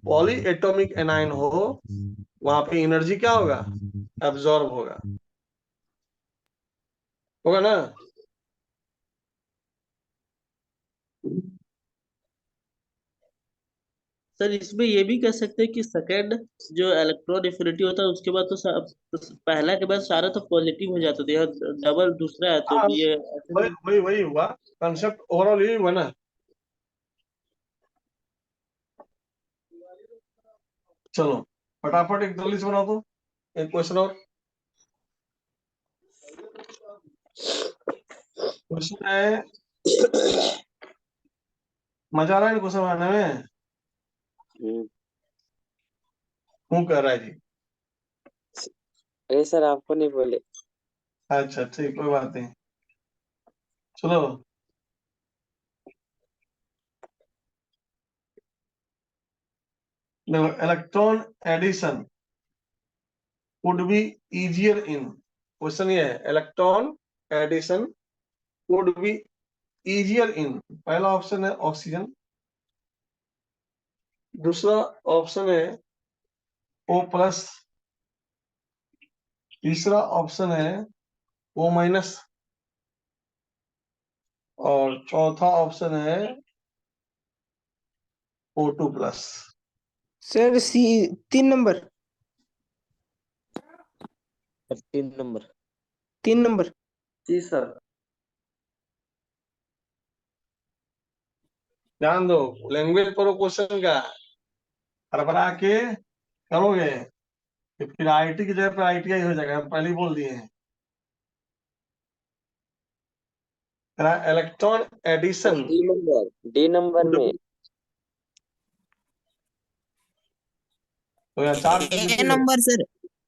पॉली एटॉमिक एनाइन हो वहां पे एनर्जी क्या होगा? एब्जॉर्ब होगा, होगा ना? सर इसमें ये भी कह सकते हैं कि सेकंड जो इलेक्ट्रॉन एफिनिटी होता है उसके बाद तो पहला के बाद सारा तो पॉजिटिव हो जाता था, यह डबल दूसरा है तो ये ऐसे वही वही वही हुआ कंसेप्ट, ओवरऑल यही हुआ ना। चलो फटाफट एक जल्दी से बना दो एक क्वेश्चन और। क्वेश्चन है, मजा आ रहा है क्वेश्चन बनाने में? हूँ कर रहा है जी। अरे सर आपको नहीं बोले। अच्छा ठीक, कोई बात नहीं। चलो देखो, electron addition would be easier in, question ये है electron addition would be easier in. पहला ऑप्शन है ऑक्सीजन, दूसरा ऑप्शन है O+, तीसरा ऑप्शन है O-, और चौथा ऑप्शन है O2+। सर सी 3 नंबर। 3 नंबर। 3 नंबर। जी सर। ध्यान दो, लैंग्वेज पर क्वेश्चन का हड़बड़ा के करोगे कि फिर आईटी की जगह पर ITI हो जाएगा, हम पहले ही बोल दिए हैं। इलेक्ट्रॉन एडिशन, डी नंबर में। तो यहाँ 4 ए पॉजिटिव है। नंबर सर,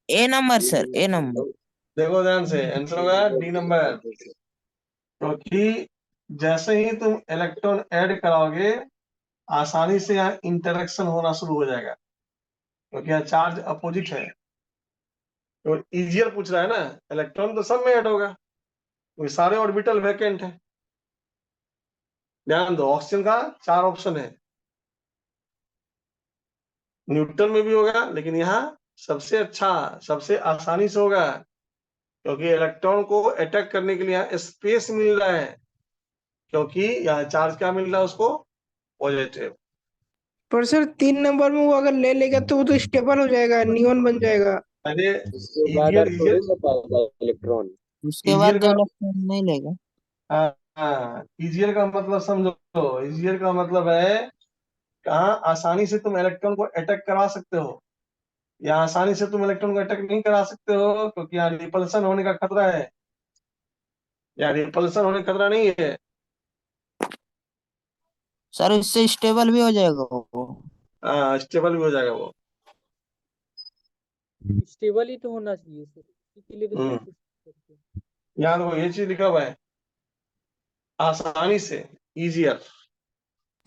ए नंबर सर, ए नंबर। देखो ध्यान से, आंसर होगा D नंबर, क्योंकि जैसे ही तुम इलेक्ट्रॉन ऐड कराओगे आसानी से यहाँ इंटरेक्शन होना शुरू हो जाएगा, क्योंकि यहाँ चार्ज अपोजिट है। तो इजियर पूछ रहा है ना, इलेक्ट्रॉन तो सब में ऐड होगा, क्योंकि सारे ऑर्बिटल वैकेंट है। ध्यान दो, ऑक्सीजन का 4 ऑप्शन है, न्यूट्रल में भी होगा, लेकिन यहाँ सबसे अच्छा, सबसे आसानी से होगा, क्योंकि इलेक्ट्रॉन को अटैक करने के लिए यहाँ स्पेस मिल रहा है, क्योंकि यहाँ चार्ज क्या मिल रहा है उसको, पॉजिटिव। पर सर 3 नंबर में वो अगर ले लेगा तो वो तो स्टेबल हो जाएगा, नियॉन बन जाएगा। अरे उसके बाद इजियर आप इजियर थोड़ी ना पाएगा इलेक्ट्रॉन। उसके बाद इजियर तो का, इलेक्ट्रॉन नहीं लेगा। हाँ, इजियर का मतलब समझो, इजियर का मतलब है कहाँ आसानी से तुम इलेक्ट्रॉन को अटैक करा सकते हो, या आसानी से तुम इलेक्ट्रॉन को अटैक नहीं करा सकते हो, क्योंकि यहाँ रिपल्सन होने का खतरा है, या रिपल्सन होने का खतरा नहीं है। सर इससे स्टेबल भी हो जाएगा वो। हाँ, स्टेबल भी हो जाएगा वो। स्टेबल ही तो होना चाहिए सर, इसी के लिए तो हम्म, प्रैक्टिस करते हैं। यहाँ देखो ये चीज लिखा हुआ है, आसानी से, इजियर।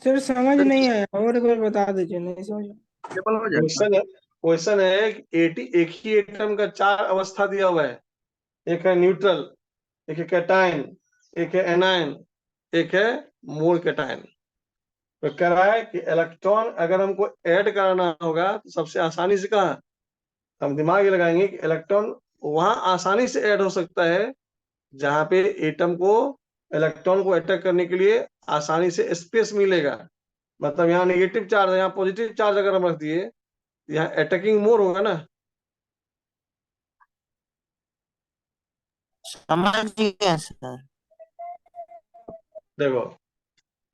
सर समझ नहीं आया, और एक बार बता दीजिए, नहीं समझ। स्टेबल हो जाएगा। क्वेश्चन है कि एक ही एटम का 4 अवस्था दिया हुआ है, एक है न्यूट्रल, एक है कैटायन, एक है एनायन, एक है मोल कैटायन। तो कह रहा है कि इलेक्ट्रॉन अगर हमको ऐड कराना होगा तो सबसे आसानी से कहा, हम दिमाग ये लगाएंगे कि इलेक्ट्रॉन वहां आसानी से ऐड हो सकता है जहां पे एटम को, इलेक्ट्रॉन को अटैक करने के लिए आसानी से स्पेस मिलेगा। मतलब यहाँ नेगेटिव चार्ज है, यहाँ पॉजिटिव चार्ज अगर हम रख दिए, यहाँ अटैकिंग मोर होगा ना। समझ गया सर। देखो,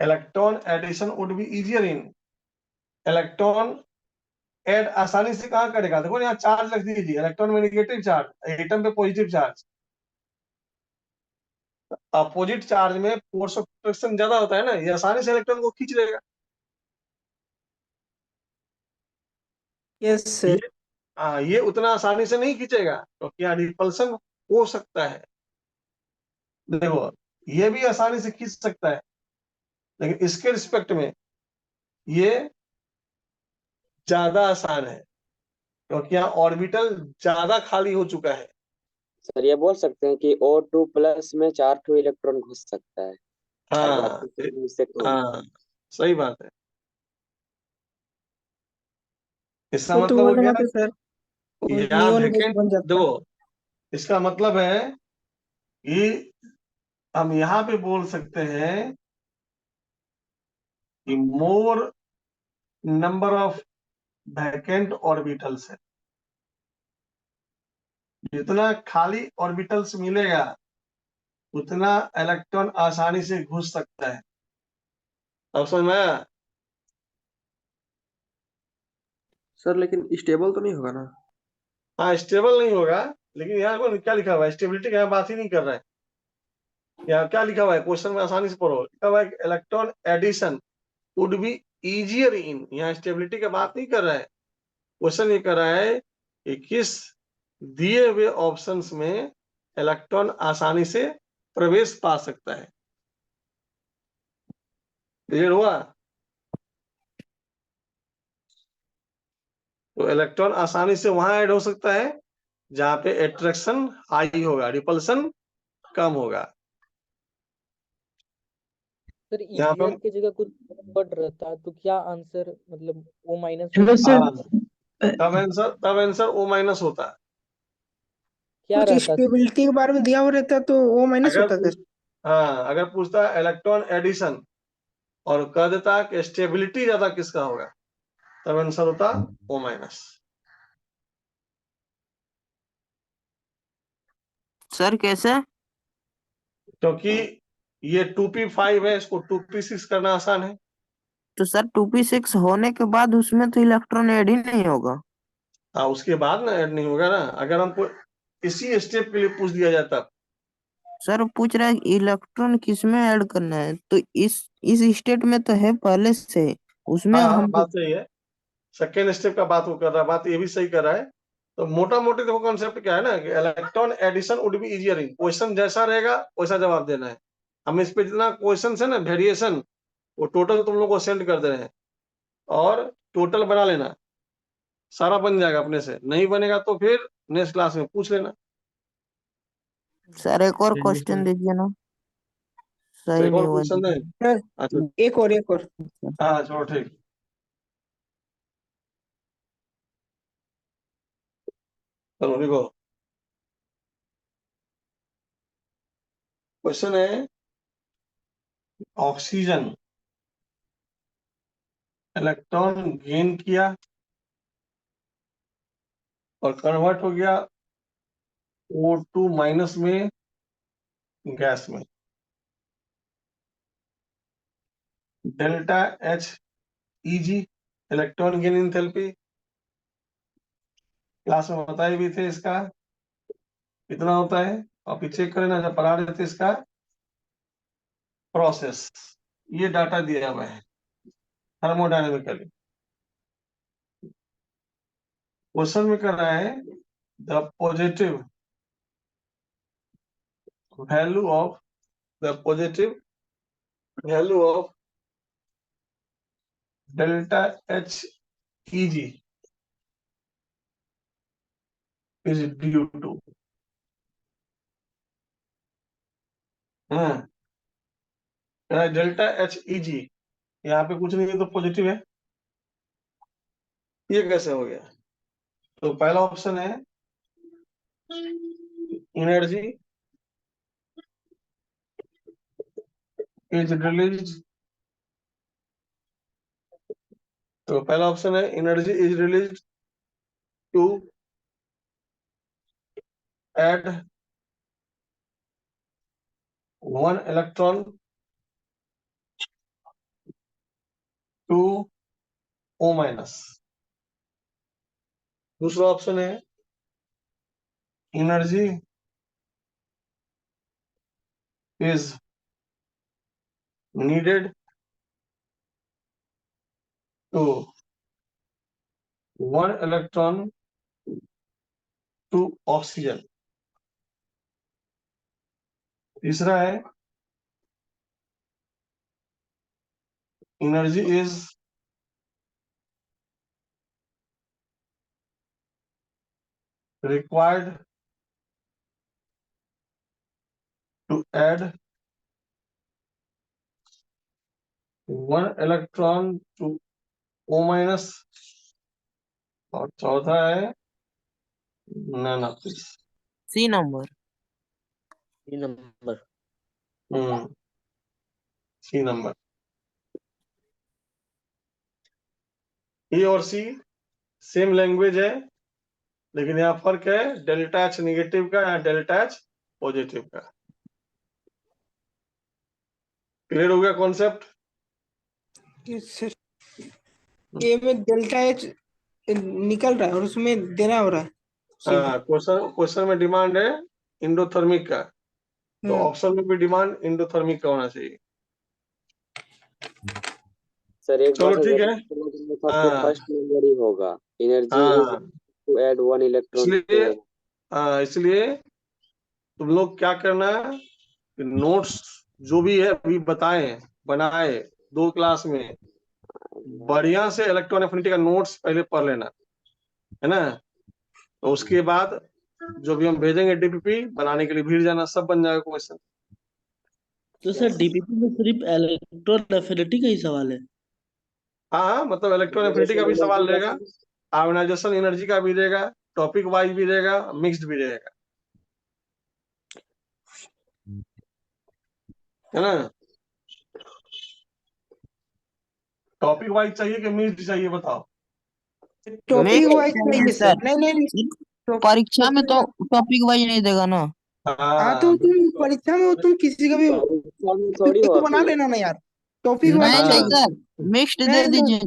electron addition would be easier in, electron add आसानी से कहाँ करेगा, देखो यहाँ चार्ज रख दीजिए, इलेक्ट्रॉन में नेगेटिव चार्ज, एटम पे पॉजिटिव चार्ज, अपोजिट चार्ज में फोर्स ऑफ अट्रैक्शन ज्यादा होता है ना, ये आसानी से इलेक्ट्रॉन को खींच लेगा। यस ये सर। ये उतना आसानी से नहीं खींचेगा, क्योंकि यहाँ रिपल्सन हो सकता है। देखो, ये भी आसानी से खींच सकता है, लेकिन इसके रिस्पेक्ट में ये ज्यादा आसान है, क्योंकि यहाँ ऑर्बिटल ज्यादा खाली हो चुका है। सर ये बोल सकते हैं कि O2+ में 4 इलेक्ट्रॉन घुस सकता है और हाँ, बाकी में से कम। हाँ, सही बात है। इसका वो तो मतलब वो हो गया लगा था सर, वो यहाँ नियॉन गैस वैकेंट। बन जाता है। देखो, इसका मतलब है कि हम यहाँ पे बोल सकते हैं कि मोर नंबर ऑफ वैकेंट ऑर्बिटल्स है, जितना खाली ऑर्बिटल्स मिलेगा उतना इलेक्ट्रॉन आसानी से घुस सकता है। अब समझ में आया? सर लेकिन स्टेबल तो नहीं होगा ना। हाँ, स्टेबल नहीं होगा, लेकिन यहाँ को क्या लिखा हुआ है, स्टेबिलिटी की यहाँ बात ही नहीं कर रहा है। यहाँ क्या लिखा हुआ है, क्वेश्चन में आसानी से पढ़ो, लिखा हुआ है electron addition would be easier in, यहाँ स्टेबिलिटी की बात नहीं कर रहा है। क्वेश्चन ये कर रहा है कि किस दिए हुए ऑप्शंस में इलेक्ट्रॉन आसानी से प्रवेश पा सकता है। क्लियर हुआ? तो इलेक्ट्रॉन आसानी से वहां ऐड हो सकता है जहां पे अट्रैक्शन हाई होगा, रिपल्सन कम होगा। सर यहाँ पे ईयर की जगह कुछ वर्ड रहता तो क्या आंसर मतलब ओ माइनस चलो होता? सर हाँ, तब आंसर ओ माइनस होता है। क्या कुछ रहता? स्टेबिलिटी के बारे में दिया हुआ रहता तो वो माइनस अगर होता था। हाँ, अगर पूछता है इलेक्ट्रॉन एडिशन और कह देता है कि स्टेबिलिटी ज्यादा किसका होगा, तब आंसर होता ओ माइनस। सर कैसे? क्योंकि ये 2p5 है, इसको 2p6 करना आसान है। तो सर 2p6 होने के बाद उसमें तो इलेक्ट्रॉन ऐड ही नहीं होगा। हाँ, उसके बाद ना ऐड नहीं होगा ना, अगर हमको इसी स्टेप के लिए पूछ दिया जाता। सर पूछ रहा है इलेक्ट्रॉन किस में ऐड करना है, तो इस स्टेट में तो है पहले से, उसमें हाँ, हमको। बात सही है, सेकेंड स्टेप का बात वो कर रहा है, बात ये भी सही कर रहा है। तो मोटा मोटी देखो कॉन्सेप्ट क्या है ना, कि electron addition would be easier, question जैसा रहेगा वैसा जवाब देना है। हम इस पे जितना क्वेश्चन है ना वेरिएशन, वो टोटल तुम लोग को सेंड कर दे रहे हैं, और टोटल बना लेना, सारा बन जाएगा अपने से। नहीं बनेगा तो फिर नेक्स्ट क्लास में पूछ लेना। सर एक और क्वेश्चन दीजिए ना, तो सही एक नहीं और हुआ क्वेश्चन है। सर, अच्छा, एक और हाँ चलो ठीक। चलो देखो, क्वेश्चन है ऑक्सीजन इलेक्ट्रॉन गेन किया और कन्वर्ट हो गया O2 माइनस में गैस में। Delta H easy electron gain enthalpy class में बताए भी थे, इसका कितना होता है, और फिर चेक करें ना जब पढ़ा रहे थे इसका प्रोसेस। ये डाटा दिया हुआ है थर्मोडायनेमिकली। क्वेश्चन में कर रहा है the positive value of the positive value of delta H EG is due to. हाँ, डेल्टा एच ईजी, यहाँ पे कुछ नहीं है तो पॉजिटिव है, ये कैसे हो गया? तो पहला ऑप्शन है एनर्जी इज रिलीज। तो पहला ऑप्शन है energy is release to add 1 electron to O minus. दूसरा ऑप्शन है energy is needed to 1 electron to oxygen. तीसरा है energy is required to add 1 electron to O minus. और चौथा है none of this. C number. Number. C number. A और C same language है, लेकिन यहाँ फर्क है डेल्टा एच निगेटिव का, यहाँ डेल्टा एच पॉजिटिव का। क्लियर हो गया कॉन्सेप्ट? सर ए में डेल्टा एच निकल रहा है और उसमें देना हो रहा है। हाँ, क्वेश्चन में डिमांड है इंडोथर्मिक का, तो ऑप्शन में भी डिमांड इंडोथर्मिक का होना चाहिए। सर एक बार चलो ठीक है। समझ में था तो हाँ फर्स्ट नंबर ही होगा। एनर्जी इज हाँ, टू ऐड 1 इलेक्ट्रॉन इसलिए टू। इसलिए तुम लोग क्या करना है, नोट्स जो भी है अभी बताए हैं, बनाए 2 क्लास में, बढ़िया से इलेक्ट्रॉन एफिनिटी का नोट्स पहले पढ़ लेना है ना। तो उसके बाद जो भी हम भेजेंगे डीपीपी बनाने के लिए भीड़ जाना, सब बन जाएगा क्वेश्चन। तो सर डीपीपी में सिर्फ इलेक्ट्रॉन एफिनिटी का ही सवाल है? हाँ, मतलब इलेक्ट्रॉन एफिनिटी का भी सवाल रहेगा, आयोनाइजेशन एनर्जी का भी रहेगा, टॉपिक वाइज भी रहेगा, मिक्स्ड भी रहेगा, है ना? टॉपिक वाइज चाहिए कि मिक्स्ड चाहिए, बताओ। टॉपिक Mixed वाइज चाहिए चाहिए सर। सर। नहीं नहीं नहीं, परीक्षा में तो टॉपिक वाइज नहीं देगा ना। हाँ तो तुम परीक्षा में तुम किसी का भी परीक्षा में थोड़ी एक हुआ बना लेना ना यार, टॉपिक वाइज नहीं नहीं चाहिए। सर, मिक्स्ड दे नहीं तो दीजिए।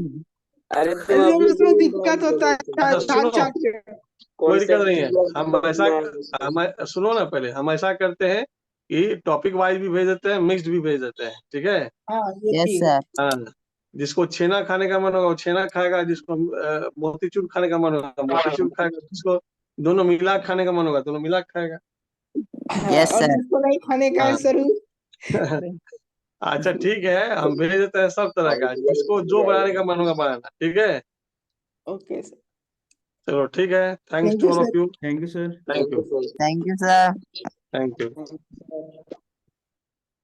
अरे तुम अरे अभी उसमें भी दिक्कत होता है, अच्छा सुनो, छाट छाट के। कोई दिक्कत नहीं है, कॉन्सेप्ट हम सुनो ना, पहले हम ऐसा करते हैं कि टॉपिक वाइज भी भेज देते हैं, मिक्स्ड भी भेज देते हैं, ठीक है? हाँ ये यस ठीक है। सर। हाँ, जिसको छेना खाने का मन होगा वो छेना खाएगा, जिसको मोतीचूर खाने का मन होगा मोतीचूर खाएगा, जिसको दोनों मिला के खाने का मन होगा दोनों मिला के खाएगा। हाँ, यस और सर। जिसको नहीं खाने का है हाँ सर अच्छा ठीक है, हम भेज देते हैं सब तरह का, जिसको जो बनाने का मन होगा बनाना, ठीक है? Okay sir. चलो ठीक है, thanks thank to you all of sir. You, thank you sir. Thank you, thank you sir. Thank you.